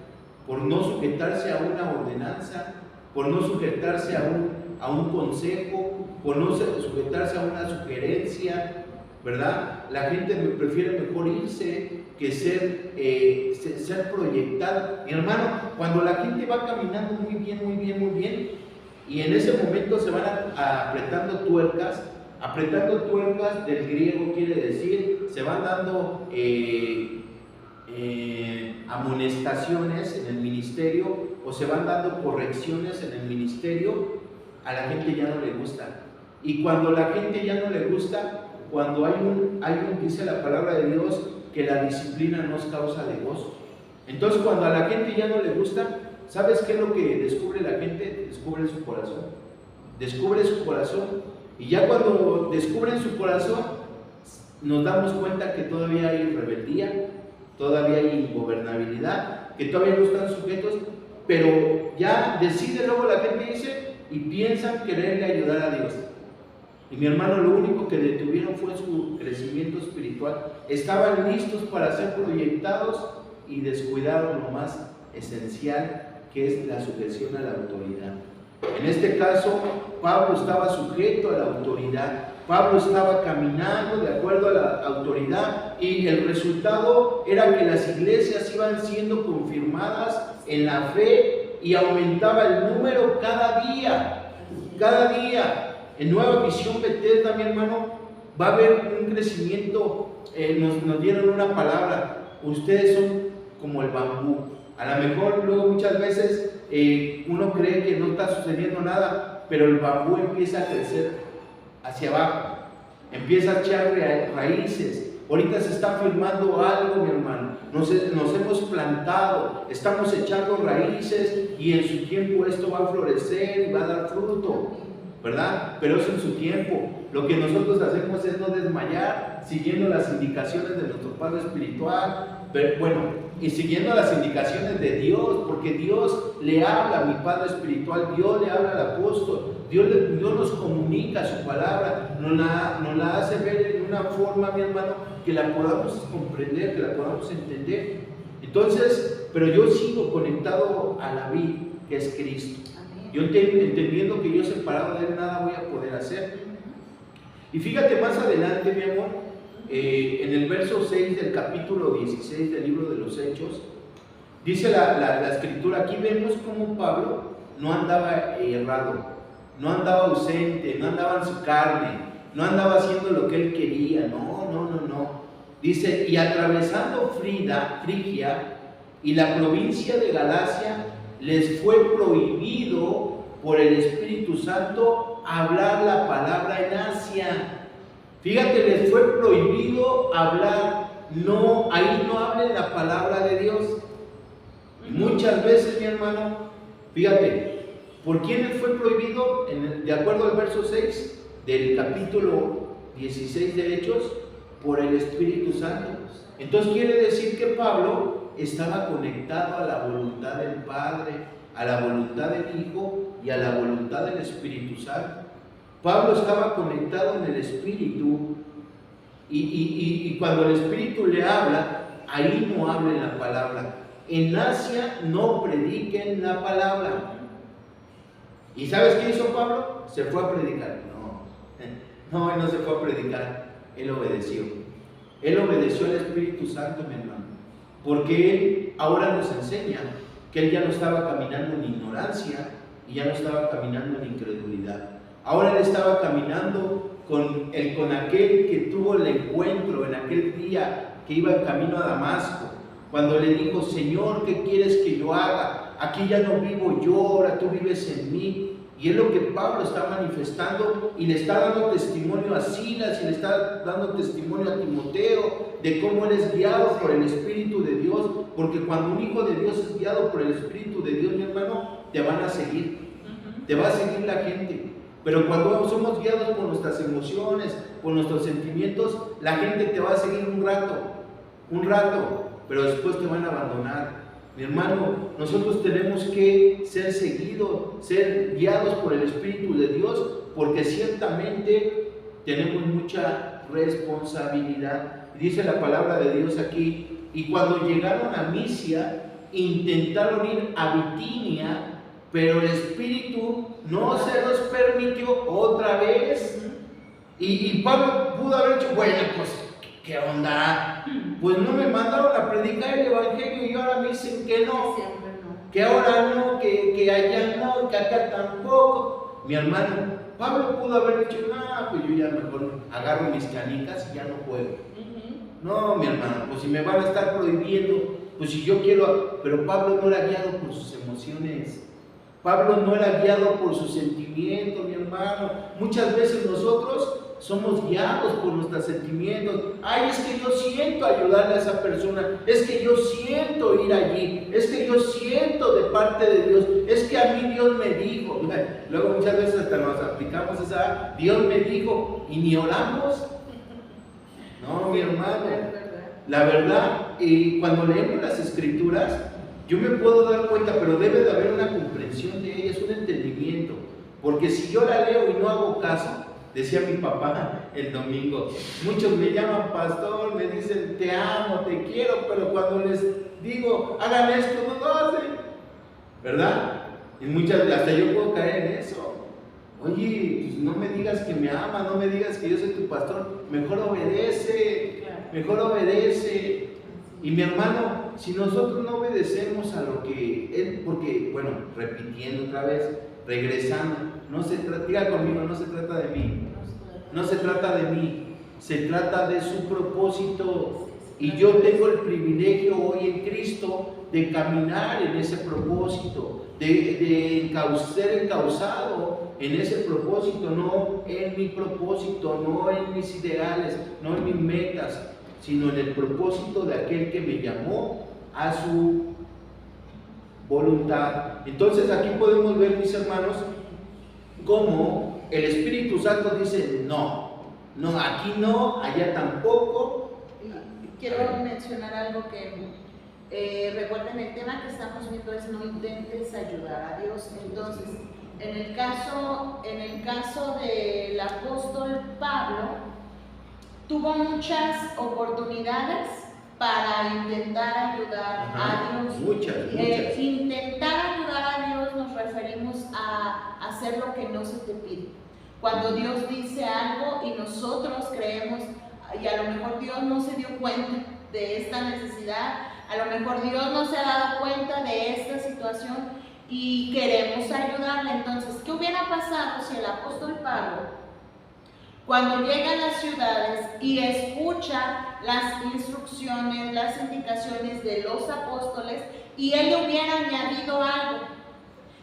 por no sujetarse a una ordenanza, por no sujetarse a un consejo, por no sujetarse a una sugerencia, ¿verdad? La gente prefiere mejor irse que ser proyectada. Mi hermano, cuando la gente va caminando muy bien, y en ese momento se van apretando tuercas del griego quiere decir, se van dando amonestaciones en el ministerio, o se van dando correcciones en el ministerio, a la gente ya no le gusta. Y cuando la gente ya no le gusta, cuando dice la palabra de Dios que la disciplina nos causa de gozo. Entonces, cuando a la gente ya no le gusta, ¿sabes qué es lo que descubre la gente? Descubre su corazón. Y ya cuando descubren su corazón, nos damos cuenta que todavía hay rebeldía, todavía hay ingobernabilidad, que todavía no están sujetos, pero ya decide luego la gente, dice, y piensan quererle ayudar a Dios. Y mi hermano, lo único que detuvieron fue su crecimiento espiritual. Estaban listos para ser proyectados y descuidaron lo más esencial, que es la sujeción a la autoridad. En este caso, Pablo estaba sujeto a la autoridad. Pablo estaba caminando de acuerdo a la autoridad, y el resultado era que las iglesias iban siendo confirmadas en la fe y aumentaba el número cada día. En Nueva Visión Bethesda, mi hermano, va a haber un crecimiento. Nos dieron una palabra: ustedes son como el bambú. A lo mejor luego muchas veces uno cree que no está sucediendo nada, pero el bambú empieza a crecer hacia abajo, empieza a echar raíces. Ahorita se está firmando algo, mi hermano. Nos hemos plantado, estamos echando raíces, y en su tiempo esto va a florecer y va a dar fruto, ¿verdad? Pero es en su tiempo. Lo que nosotros hacemos es no desmayar, siguiendo las indicaciones de nuestro Padre Espiritual, y siguiendo las indicaciones de Dios, porque Dios le habla a mi Padre Espiritual, Dios le habla al apóstol, Dios nos comunica su palabra, nos la hace ver en una forma, mi hermano, que la podamos comprender, que la podamos entender. Entonces, pero yo sigo conectado a la vid, que es Cristo. Yo entendiendo que yo separado de Él nada voy a poder hacer. Y fíjate más adelante, mi amor, en el verso 6 del capítulo 16 del libro de los Hechos, dice la escritura, aquí vemos cómo Pablo no andaba errado, no andaba ausente, no andaba en su carne, no andaba haciendo lo que él quería, no. Dice, y atravesando Frigia y la provincia de Galacia, les fue prohibido por el Espíritu Santo hablar la palabra en Asia. Fíjate, les fue prohibido hablar, ahí no hablen la palabra de Dios. Y muchas veces, mi hermano, fíjate, ¿por quién les fue prohibido? De acuerdo al verso 6 del capítulo 16 de Hechos, por el Espíritu Santo. Entonces quiere decir que Pablo estaba conectado a la voluntad del Padre, a la voluntad del Hijo y a la voluntad del Espíritu Santo. Pablo estaba conectado en el Espíritu, y cuando el Espíritu le habla, ahí no habla en la palabra. en Asia no prediquen la palabra. ¿Y sabes qué hizo Pablo? Se fue a predicar. No, él no se fue a predicar, él obedeció. Él obedeció al Espíritu Santo, mi hermano, porque él ahora nos enseña que él ya no estaba caminando en ignorancia y ya no estaba caminando en incredulidad. Ahora él estaba caminando con aquel que tuvo el encuentro en aquel día que iba en camino a Damasco, cuando le dijo: Señor, ¿qué quieres que yo haga? Aquí ya no vivo yo, ahora tú vives en mí. Y es lo que Pablo está manifestando y le está dando testimonio a Silas y le está dando testimonio a Timoteo de cómo él es guiado por el Espíritu de Dios, porque cuando un hijo de Dios es guiado por el Espíritu de Dios, mi hermano, te van a seguir, te va a seguir la gente. Pero cuando somos guiados por nuestras emociones, por nuestros sentimientos, la gente te va a seguir un rato, pero después te van a abandonar. Mi hermano, nosotros tenemos que ser seguidos, ser guiados por el Espíritu de Dios, porque ciertamente tenemos mucha responsabilidad. Dice la palabra de Dios aquí: y cuando llegaron a Misia, intentaron ir a Bitinia, pero el Espíritu no se los permitió otra vez. Y Pablo pudo haber dicho: bueno, pues, ¿qué onda? Pues no me mandaron a predicar el Evangelio y ahora me dicen que no, que ahora no, que allá no, que acá tampoco. Mi hermano, Pablo pudo haber dicho: no, pues yo ya mejor agarro mis canicas y ya no juego. No, mi hermano, pues si me van a estar prohibiendo, pues si yo quiero. Pero Pablo no era guiado por sus emociones. Pablo no era guiado por sus sentimientos, mi hermano. Muchas veces nosotros somos guiados por nuestros sentimientos. Ay, es que yo siento ayudarle a esa persona, es que yo siento ir allí, es que yo siento de parte de Dios, es que a mí Dios me dijo. Luego muchas veces hasta nos aplicamos esa: Dios me dijo, y ni oramos. No, mi hermano, la verdad, cuando leemos las Escrituras, yo me puedo dar cuenta, pero debe de haber una comprensión de ellas, un entendimiento, porque si yo la leo y no hago caso, decía mi papá el domingo, muchos me llaman pastor, me dicen te amo, te quiero, pero cuando les digo hagan esto, no lo hacen, ¿verdad? Y muchas veces hasta yo puedo caer en eso. Oye, pues no me digas que me ama, no me digas que yo soy tu pastor, mejor obedece, mejor obedece. Y mi hermano, si nosotros no obedecemos a lo que Él, porque, bueno, repitiendo otra vez, regresando, no se trata, diga conmigo, no se trata de mí, no se trata de mí, se trata de su propósito. Y yo tengo el privilegio hoy en Cristo de caminar en ese propósito, de ser encauzado en ese propósito, no en mi propósito, no en mis ideales, no en mis metas, sino en el propósito de aquel que me llamó a su voluntad. Entonces aquí podemos ver, mis hermanos, cómo el Espíritu Santo dice: no, no, aquí no, allá tampoco. Quiero mencionar algo que recuerden, el tema que estamos viendo es: no intentes ayudar a Dios. Entonces, en el caso del apóstol Pablo, tuvo muchas oportunidades para intentar ayudar a Dios. Muchas. Intentar ayudar a Dios nos referimos a hacer lo que no se te pide. Cuando Dios dice algo y nosotros creemos, y a lo mejor Dios no se dio cuenta de esta necesidad, a lo mejor Dios no se ha dado cuenta de esta situación y queremos ayudarle. Entonces, ¿qué hubiera pasado si el apóstol Pablo, cuando llega a las ciudades y escucha las instrucciones, las indicaciones de los apóstoles, y él le hubiera añadido algo,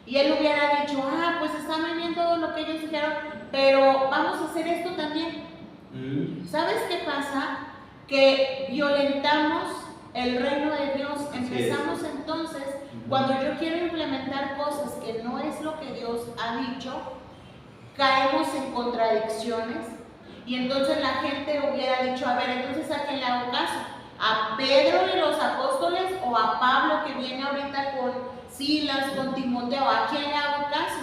y él hubiera dicho: pues está muy bien todo lo que ellos dijeron, pero vamos a hacer esto también? ¿Sabes qué pasa? Que violentamos el reino de Dios. Empezamos entonces, cuando yo quiero implementar cosas que no es lo que Dios ha dicho, caemos en contradicciones. Y entonces la gente hubiera dicho: a ver, entonces ¿a quién le hago caso? ¿A Pedro y los apóstoles o a Pablo que viene ahorita con Silas, con Timoteo? ¿A quién le hago caso?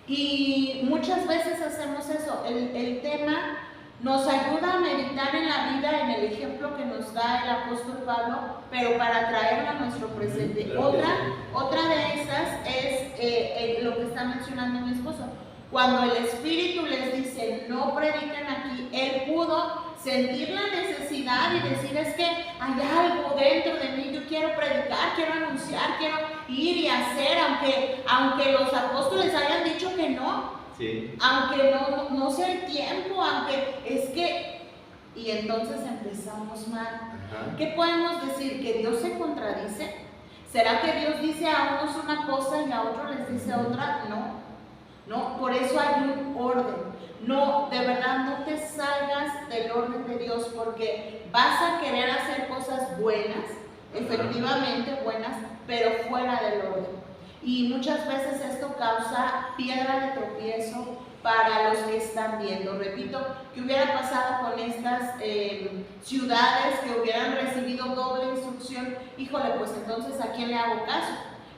Y muchas veces hacemos eso. El tema Nos ayuda a meditar en la vida, en el ejemplo que nos da el apóstol Pablo, pero para traerlo a nuestro presente. Otra de esas es lo que está mencionando mi esposo. Cuando el Espíritu les dice, no prediquen aquí, él pudo sentir la necesidad y decir, es que hay algo dentro de mí, yo quiero predicar, quiero anunciar, quiero ir y hacer, aunque los apóstoles hayan dicho que no. Sí. Aunque no sea el tiempo, aunque es que... Y entonces empezamos mal. Ajá. ¿Qué podemos decir? ¿Que Dios se contradice? ¿Será que Dios dice a unos una cosa y a otros les dice otra? No, por eso hay un orden. No, de verdad, no te salgas del orden de Dios, porque vas a querer hacer cosas buenas, efectivamente buenas, pero fuera del orden. Y muchas veces esto causa piedra de tropiezo para los que están viendo. Repito, ¿qué hubiera pasado con estas ciudades que hubieran recibido doble instrucción? Híjole, pues entonces ¿a quién le hago caso?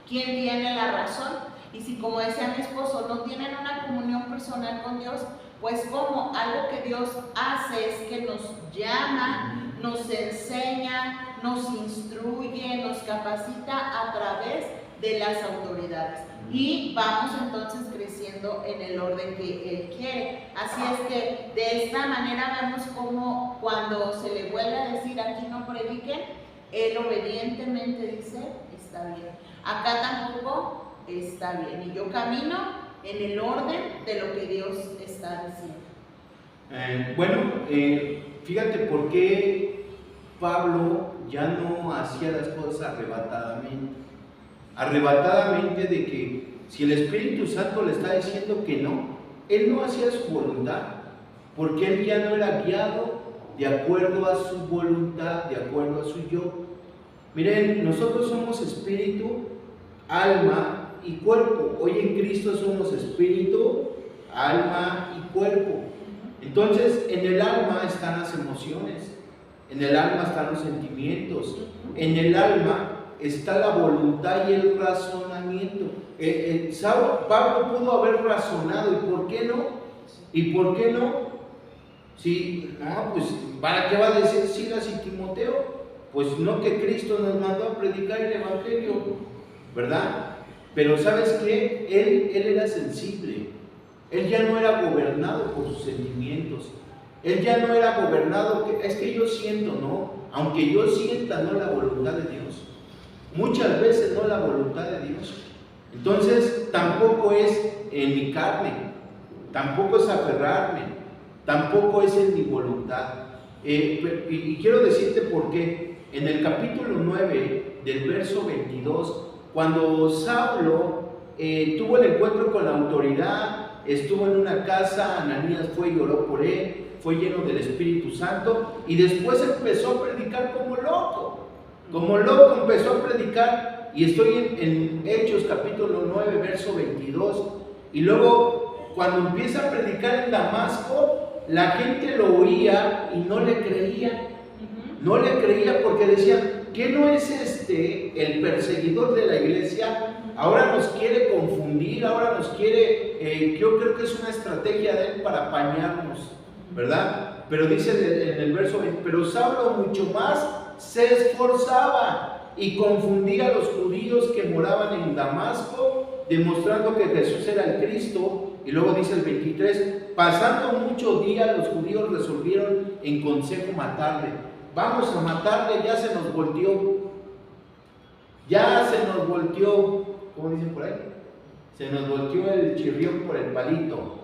¿Quién tiene la razón? Y si, como decía mi esposo, no tienen una comunión personal con Dios, pues como algo que Dios hace es que nos llama, nos enseña, nos instruye, nos capacita a través de las autoridades. Y vamos entonces creciendo en el orden que Él quiere. Así es que de esta manera vemos cómo cuando se le vuelve a decir aquí no prediquen, Él obedientemente dice, está bien. Acá tampoco está bien. Y yo camino en el orden de lo que Dios está diciendo. Fíjate por qué Pablo ya no hacía las cosas arrebatadamente de que si el Espíritu Santo le está diciendo que no, él no hacía su voluntad, porque él ya no era guiado de acuerdo a su voluntad, de acuerdo a su yo. Miren, nosotros somos espíritu, alma y cuerpo. Hoy en Cristo somos espíritu, alma y cuerpo. Entonces, en el alma están las emociones, en el alma están los sentimientos, en el alma está la voluntad y el razonamiento. Pablo pudo haber razonado, ¿y por qué no? ¿Y por qué no? Si, no, pues, ¿para qué va a decir Silas y Timoteo? Pues no, que Cristo nos mandó a predicar el Evangelio, ¿verdad? Pero ¿sabes qué? Él era sensible. Él ya no era gobernado por sus sentimientos. Él ya no era gobernado, es que yo siento, no. Aunque yo sienta, no la voluntad de Dios. Muchas veces no la voluntad de Dios. Entonces, tampoco es en mi carne, tampoco es aferrarme, tampoco es en mi voluntad. Y quiero decirte por qué. En el capítulo 9 del verso 22, cuando Saulo tuvo el encuentro con la autoridad, estuvo en una casa, Ananías fue y oró por él, fue lleno del Espíritu Santo y después empezó a predicar como loco empezó a predicar. Y estoy en Hechos capítulo 9 verso 22, y luego cuando empieza a predicar en Damasco, la gente lo oía y no le creía. No le creía porque decían, ¿qué no es el perseguidor de la iglesia? Ahora nos quiere confundir, ahora nos quiere, yo creo que es una estrategia de él para apañarnos, ¿verdad? Pero dice en el verso 20, pero Saulo mucho más se esforzaba y confundía a los judíos que moraban en Damasco, demostrando que Jesús era el Cristo. Y luego dice el 23, pasando muchos días los judíos resolvieron en consejo matarle. Vamos a matarle, ya se nos volteó, ¿cómo dicen por ahí? Se nos volteó el chirrión por el palito.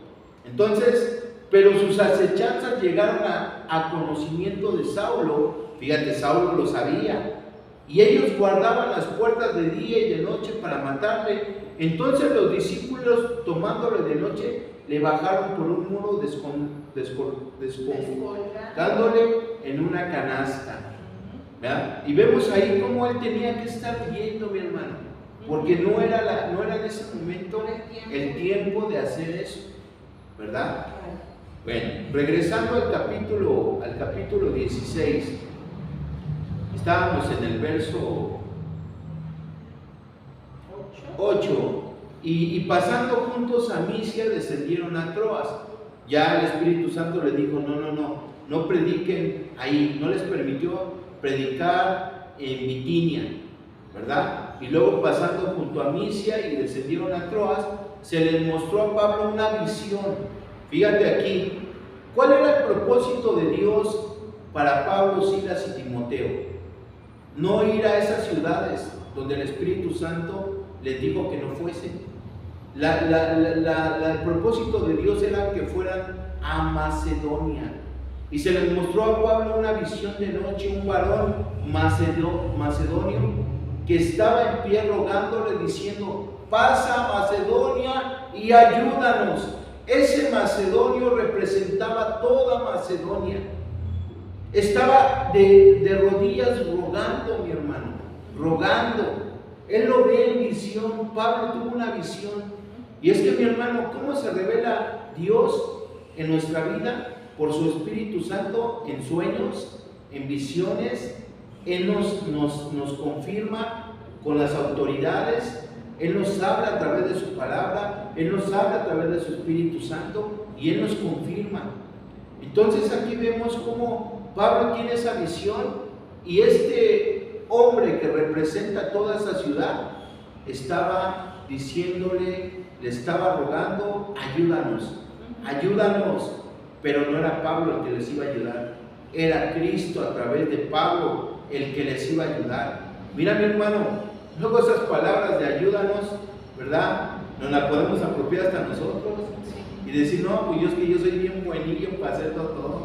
Entonces, pero sus acechanzas llegaron a conocimiento de Saulo. Fíjate, Saulo lo sabía, y ellos guardaban las puertas de día y de noche para matarle. Entonces los discípulos, tomándole de noche, le bajaron por un muro dándole en una canasta, ¿verdad? Y vemos ahí cómo él tenía que estar huyendo, mi hermano, porque no era en ese momento el tiempo de hacer eso, ¿verdad? Bueno, regresando al capítulo 16, estábamos en el verso 8, y pasando juntos a Misia descendieron a Troas. Ya el Espíritu Santo le dijo, no prediquen ahí, no les permitió predicar en Bitinia, ¿verdad? Y luego pasando junto a Misia y descendieron a Troas, se les mostró a Pablo una visión. Fíjate aquí, ¿cuál era el propósito de Dios para Pablo, Silas y Timoteo? No ir a esas ciudades donde el Espíritu Santo les dijo que no fuesen. El propósito de Dios era que fueran a Macedonia. Y se les mostró a Pablo una visión de noche, un varón macedonio que estaba en pie rogándole diciendo, pasa a Macedonia y ayúdanos. Ese macedonio representaba toda Macedonia. Estaba de rodillas rogando, mi hermano, rogando. Él lo ve en visión. Pablo tuvo una visión. Y es que, mi hermano, ¿cómo se revela Dios en nuestra vida? Por su Espíritu Santo, en sueños, en visiones. Él nos confirma con las autoridades. Él nos habla a través de su palabra. Él nos habla a través de su Espíritu Santo. Y Él nos confirma. Entonces aquí vemos cómo Pablo tiene esa visión. Y este hombre que representa toda esa ciudad estaba diciéndole, le estaba rogando, ayúdanos, ayúdanos. Pero no era Pablo el que les iba a ayudar, era Cristo a través de Pablo el que les iba a ayudar. Mira, mi hermano, luego esas palabras de ayúdanos, ¿verdad? Nos las podemos apropiar hasta nosotros y decir, no, pues yo soy bien buenillo para hacerlo todo.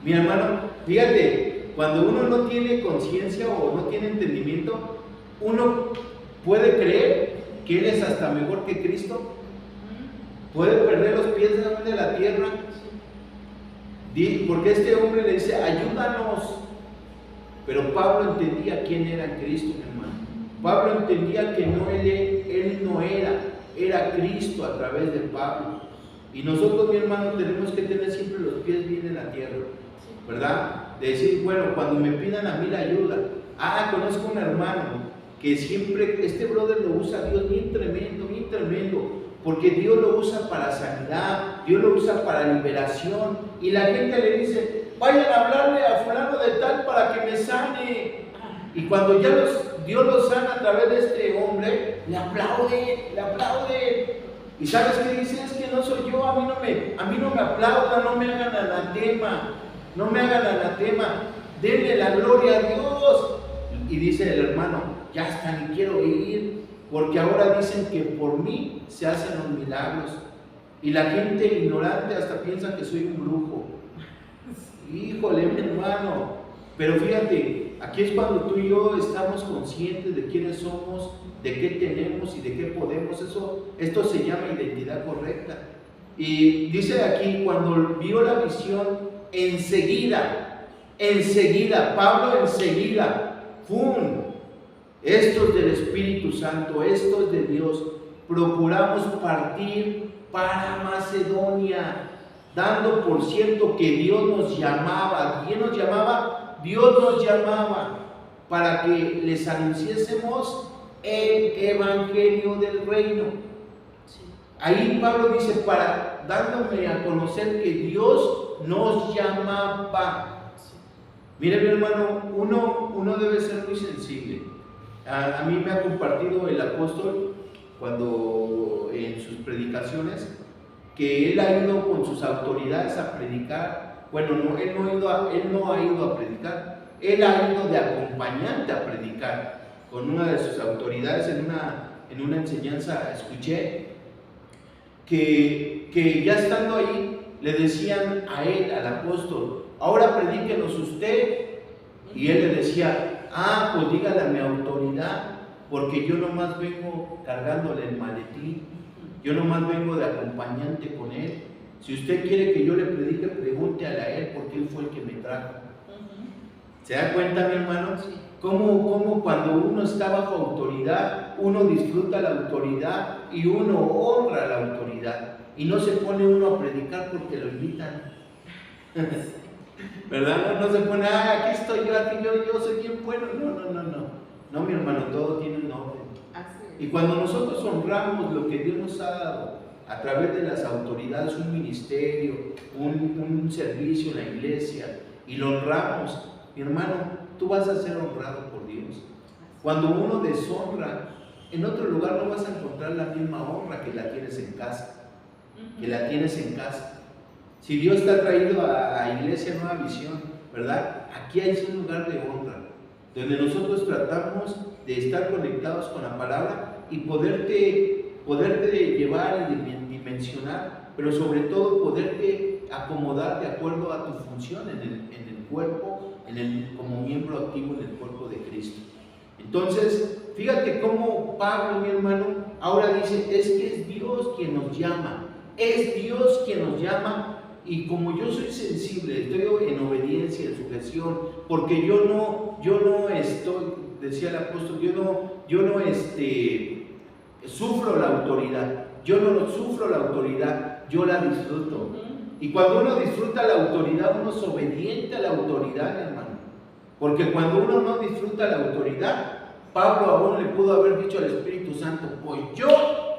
Mi hermano, fíjate, cuando uno no tiene conciencia o no tiene entendimiento, uno puede creer que Él es hasta mejor que Cristo. Puede perder los pies de la tierra. Porque este hombre le dice, ayúdanos. Pero Pablo entendía quién era Cristo, mi hermano. Pablo entendía que él no era Cristo a través de Pablo. Y nosotros, mi hermano, tenemos que tener siempre los pies bien en la tierra, ¿verdad? De decir, bueno, cuando me pidan a mí la ayuda, conozco un hermano que siempre, este brother lo usa Dios bien tremendo, porque Dios lo usa para sanidad, Dios lo usa para liberación, y la gente le dice, vayan a hablarle a fulano de tal para que me sane. Y cuando ya Dios lo sana a través de este hombre, le aplauden. ¿Y sabes qué dice? Es que no soy yo, a mí no me aplaudan, no me hagan anatema, denle la gloria a Dios. Y dice el hermano, ya hasta ni quiero ir, porque ahora dicen que por mí se hacen los milagros. Y la gente ignorante hasta piensa que soy un brujo. Híjole, mi hermano. Pero fíjate, aquí es cuando tú y yo estamos conscientes de quiénes somos, de qué tenemos y de qué podemos. Esto se llama identidad correcta. Y dice aquí, cuando vio la visión, enseguida, Pablo enseguida, ¡pum! Estos del Espíritu Santo, estos de Dios, procuramos partir para Macedonia, dando por cierto que Dios nos llamaba. ¿Quién nos llamaba? Dios nos llamaba para que les anunciésemos el Evangelio del Reino. Ahí Pablo dice, dándome a conocer que Dios nos llamaba. Mire, mi hermano, uno debe ser muy sensible. A mí me ha compartido el apóstol cuando en sus predicaciones que él ha ido con sus autoridades a predicar. Bueno, él no ha ido a predicar, él ha ido de acompañante a predicar con una de sus autoridades. En una enseñanza escuché que ya estando ahí le decían a él, al apóstol, ahora predíquenos usted. Y él le decía, pues dígale a mi autoridad, porque yo nomás vengo cargándole el maletín, yo nomás vengo de acompañante con él. Si usted quiere que yo le predique, pregúntele a él, porque él fue el que me trajo. ¿Se da cuenta, mi hermano? Cómo cuando uno está bajo autoridad, uno disfruta la autoridad y uno honra la autoridad, y no se pone uno a predicar porque lo invitan. ¿Verdad? No se pone, aquí estoy yo soy bien bueno. No, mi hermano, todo tiene un orden. Y cuando nosotros honramos lo que Dios nos ha dado, a través de las autoridades un ministerio, un servicio en la iglesia y lo honramos, mi hermano, tú vas a ser honrado por Dios. Cuando uno deshonra, en otro lugar no vas a encontrar la misma honra que la tienes en casa. Que la tienes en casa. Si Dios te ha traído a Iglesia Nueva Visión, ¿verdad? Aquí hay un lugar de honra, donde nosotros tratamos de estar conectados con la palabra y poderte llevar y dimensionar, pero sobre todo poderte acomodar de acuerdo a tu función en el cuerpo, como miembro activo en el cuerpo de Cristo. Entonces, fíjate cómo Pablo, mi hermano, ahora dice, es que es Dios quien nos llama, es Dios quien nos llama, y como yo soy sensible, estoy en obediencia, en sujeción, porque yo no estoy, decía el apóstol, yo no sufro la autoridad, yo la disfruto. Y cuando uno disfruta la autoridad, uno es obediente a la autoridad, hermano. Porque cuando uno no disfruta la autoridad, Pablo aún le pudo haber dicho al Espíritu Santo, pues yo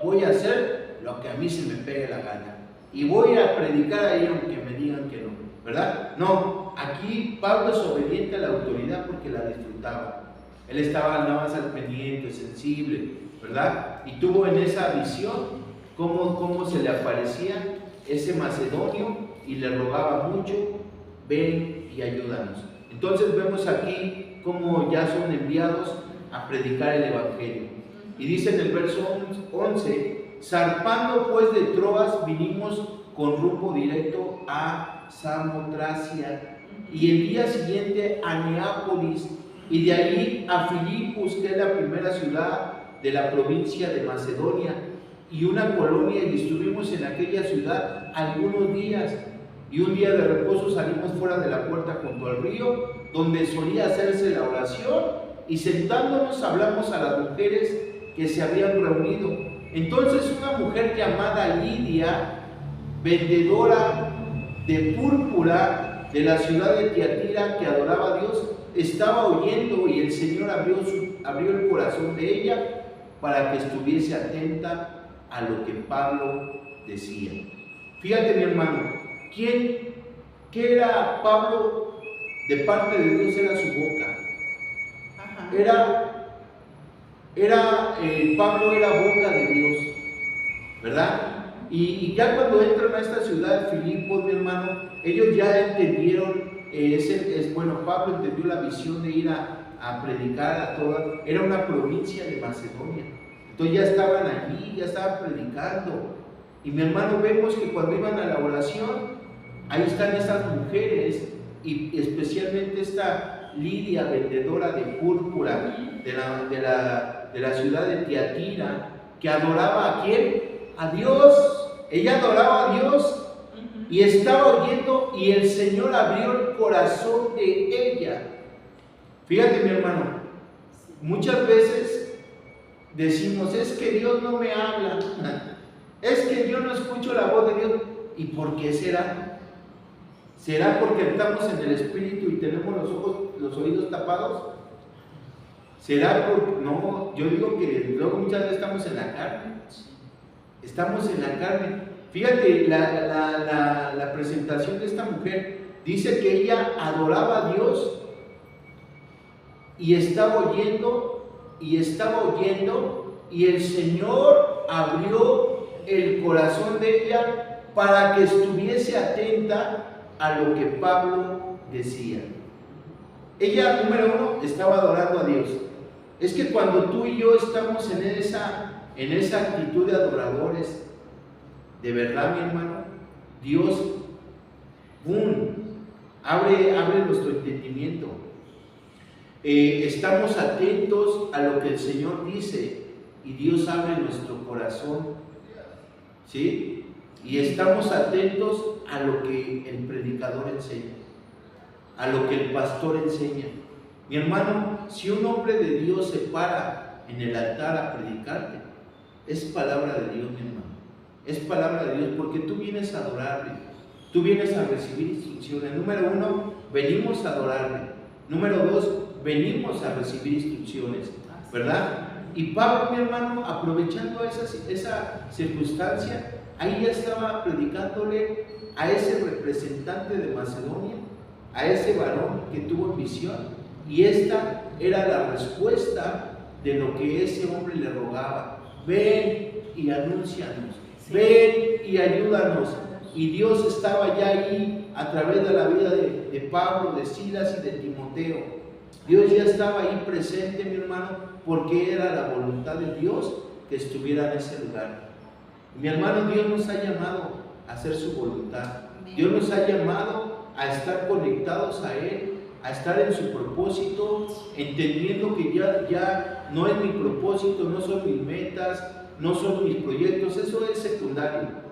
voy a hacer lo que a mí se me pegue la gana. Y voy a predicar ahí aunque me digan que no, ¿verdad? No, aquí Pablo es obediente a la autoridad porque la disfrutaba. Él estaba nada más al pendiente, sensible, ¿verdad? Y tuvo en esa visión cómo se le aparecía ese macedonio y le rogaba mucho, ven y ayúdanos. Entonces vemos aquí cómo ya son enviados a predicar el Evangelio. Y dice en el verso 11, zarpando pues de Troas vinimos con rumbo directo a Samotracia y el día siguiente a Neápolis y de ahí a Filipos, que es la primera ciudad de la provincia de Macedonia, y una colonia, y estuvimos en aquella ciudad algunos días, y un día de reposo salimos fuera de la puerta junto al río, donde solía hacerse la oración, y sentándonos hablamos a las mujeres que se habían reunido. Entonces una mujer llamada Lidia, vendedora de púrpura de la ciudad de Tiatira, que adoraba a Dios, estaba oyendo, y el Señor abrió el corazón de ella para que estuviese atenta a lo que Pablo decía. Fíjate, mi hermano, ¿qué era Pablo? De parte de Dios era su boca. Pablo era boca de Dios, ¿verdad? Y ya cuando entran a esta ciudad de Filipos, mi hermano, ellos ya entendieron, Pablo entendió la visión de ir a predicar a toda, era una provincia de Macedonia. Entonces ya estaban allí, ya estaban predicando. Y mi hermano, vemos que cuando iban a la oración, ahí están estas mujeres, y especialmente esta Lidia, vendedora de púrpura de la ciudad de Tiatira, que adoraba ¿a quién? A Dios. Ella adoraba a Dios y estaba oyendo, y el Señor abrió el corazón de ella. Fíjate, mi hermano, muchas veces decimos, es que Dios no me habla, es que yo no escucho la voz de Dios. ¿Y por qué será? ¿Será porque estamos en el Espíritu y tenemos los oídos tapados? ¿Será por...? No, yo digo que luego muchas veces estamos en la carne. Estamos en la carne. Fíjate, la presentación de esta mujer dice que ella adoraba a Dios y estaba oyendo, y el Señor abrió el corazón de ella para que estuviese atenta a lo que Pablo decía. Ella, número uno, estaba adorando a Dios. Es que cuando tú y yo estamos en esa actitud de adoradores, de verdad, mi hermano, Dios, abre nuestro entendimiento. Estamos atentos a lo que el Señor dice, y Dios abre nuestro corazón, ¿sí? Y estamos atentos a lo que el predicador enseña, a lo que el pastor enseña. Mi hermano, si un hombre de Dios se para en el altar a predicarte, es palabra de Dios, mi hermano. Es palabra de Dios, porque tú vienes a adorarle, tú vienes a recibir instrucciones. Número uno, venimos a adorarle. Número dos, venimos a recibir instrucciones, ¿verdad? Y Pablo, mi hermano, aprovechando esa circunstancia, ahí ya estaba predicándole a ese representante de Macedonia, a ese varón que tuvo visión, y esta era la respuesta de lo que ese hombre le rogaba: ven y anúncianos, ven y ayúdanos. Y Dios estaba ya ahí a través de la vida de Pablo, de Silas y de Timoteo. Dios ya estaba ahí presente, mi hermano, porque era la voluntad de Dios que estuviera en ese lugar. Mi hermano, Dios nos ha llamado a hacer su voluntad. Dios nos ha llamado a estar conectados a Él, a estar en su propósito, entendiendo que ya no es mi propósito, no son mis metas, no son mis proyectos, eso es secundario.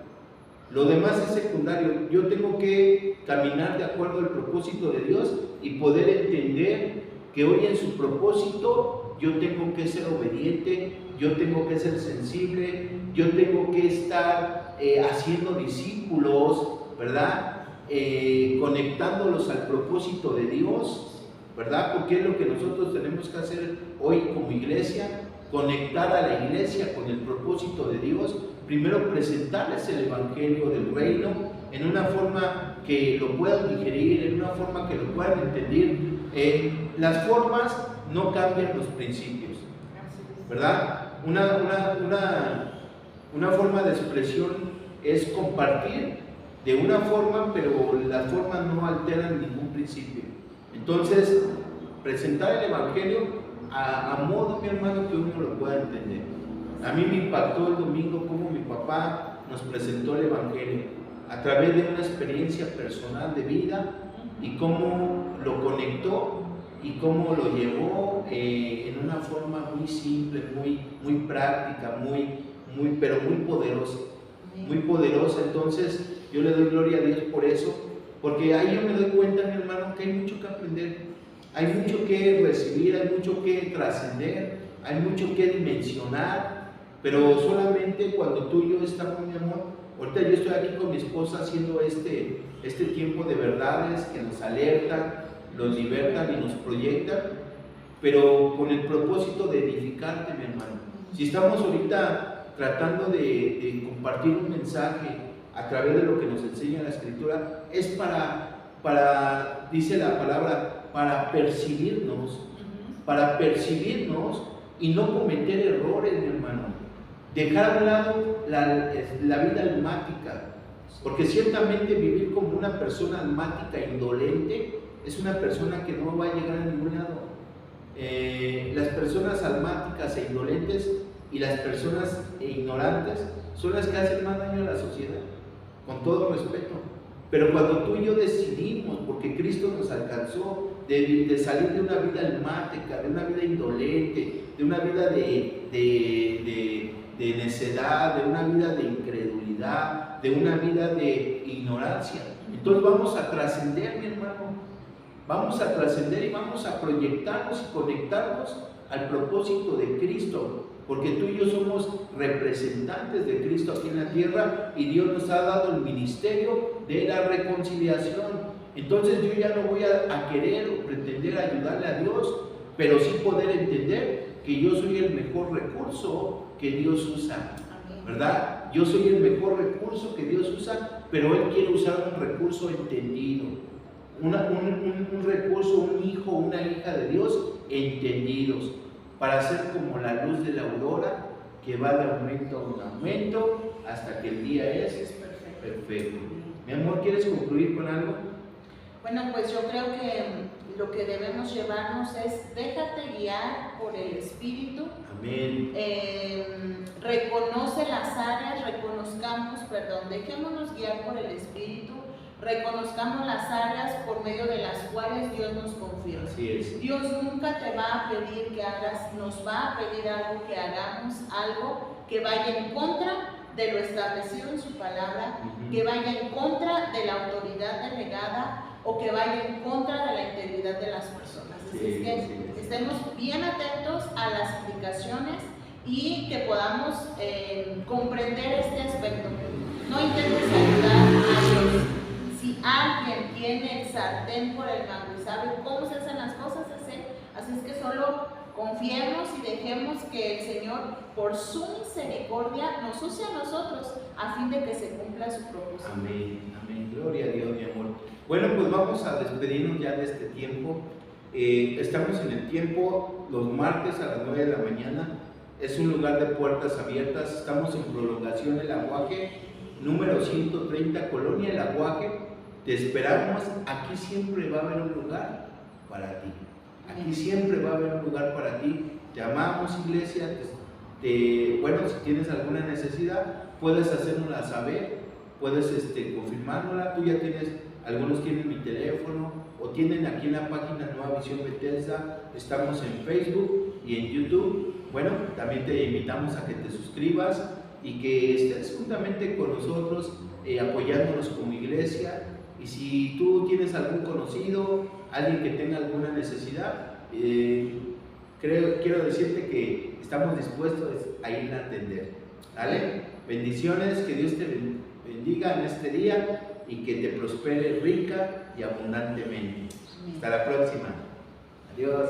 Lo demás es secundario. Yo tengo que caminar de acuerdo al propósito de Dios y poder entender que hoy en su propósito yo tengo que ser obediente, yo tengo que ser sensible, yo tengo que estar haciendo discípulos, ¿verdad? Conectándolos al propósito de Dios, ¿verdad? Porque es lo que nosotros tenemos que hacer hoy como iglesia, conectar a la iglesia con el propósito de Dios. Primero, presentarles el evangelio del reino en una forma que lo puedan digerir, en una forma que lo puedan entender. Las formas no cambian los principios, ¿verdad? Una forma de expresión es compartir de una forma, pero las formas no alteran ningún principio. Entonces, presentar el evangelio a modo, mi hermano, que uno lo pueda entender. A mí me impactó el domingo cómo mi papá nos presentó el evangelio a través de una experiencia personal de vida, y cómo lo conectó y cómo lo llevó en una forma muy simple, muy práctica, pero muy poderosa. Muy poderosa. Entonces yo le doy gloria a Dios por eso, porque ahí yo me doy cuenta, mi hermano, que hay mucho que aprender, hay mucho que recibir, hay mucho que trascender, hay mucho que dimensionar, pero solamente cuando tú y yo estamos, mi amor. Ahorita yo estoy aquí con mi esposa haciendo este tiempo de verdades que nos alertan, nos libertan y nos proyectan, pero con el propósito de edificarte, mi hermano. Si estamos ahorita tratando de compartir un mensaje a través de lo que nos enseña la Escritura, es para, dice la palabra, para percibirnos y no cometer errores, mi hermano. Dejar a un lado la vida almática, porque ciertamente vivir como una persona almática e indolente es una persona que no va a llegar a ningún lado. Las personas almáticas e indolentes y las personas ignorantes son las que hacen más daño a la sociedad, con todo respeto. Pero cuando tú y yo decidimos, porque Cristo nos alcanzó, de salir de una vida almática, de una vida indolente, de una vida de necedad, de una vida de incredulidad, de una vida de ignorancia, entonces vamos a trascender, mi hermano. Vamos a trascender y vamos a proyectarnos y conectarnos al propósito de Cristo, porque tú y yo somos representantes de Cristo aquí en la tierra, y Dios nos ha dado el ministerio de la reconciliación. Entonces yo ya no voy a querer o pretender ayudarle a Dios, pero sí poder entender que yo soy el mejor recurso que Dios usa, ¿verdad? Yo soy el mejor recurso que Dios usa, pero Él quiere usar un recurso entendido, un recurso, un hijo, una hija de Dios entendidos, para ser como la luz de la aurora, que va de aumento en aumento hasta que el día es perfecto. Mi amor, ¿quieres concluir con algo? Bueno, pues yo creo que lo que debemos llevarnos es: déjate guiar por el Espíritu. Amén. Reconoce las áreas, dejémonos guiar por el Espíritu, reconozcamos las áreas por medio de las cuales Dios nos confirma. Así es. Dios nunca te va a pedir que hagas, nos va a pedir algo, que hagamos algo que vaya en contra de lo establecido en su palabra, que vaya en contra de la autoridad delegada, o que vaya en contra de la integridad de las personas. Así es que estemos bien atentos a las indicaciones y que podamos comprender este aspecto. No intentes ayudar a Dios. Si alguien tiene el sartén por el mango y sabe cómo se hacen las cosas, así es que solo confiemos y dejemos que el Señor, por su misericordia, nos use a nosotros a fin de que se cumpla su propósito. Amén, amén. Gloria a Dios, mi amor. Bueno, pues vamos a despedirnos ya de este tiempo. Estamos en el tiempo los martes a las 9 de la mañana. Es un lugar de puertas abiertas. Estamos en Prolongación El Aguaje, número 130, Colonia El Aguaje. Te esperamos. Aquí siempre va a haber un lugar para ti. Aquí siempre va a haber un lugar para ti. Te amamos, iglesia. Bueno, si tienes alguna necesidad, puedes hacérnosla saber, puedes confirmárnosla. Tú ya tienes, algunos tienen mi teléfono o tienen aquí en la página Nueva Visión Bethesda. Estamos en Facebook y en YouTube. Bueno, también te invitamos a que te suscribas y que estés juntamente con nosotros apoyándonos como iglesia. Y si tú tienes algún conocido, alguien que tenga alguna necesidad, quiero decirte que estamos dispuestos a ir a atender. ¿Vale? Bendiciones, que Dios te bendiga en este día y que te prospere rica y abundantemente. Hasta la próxima. Adiós.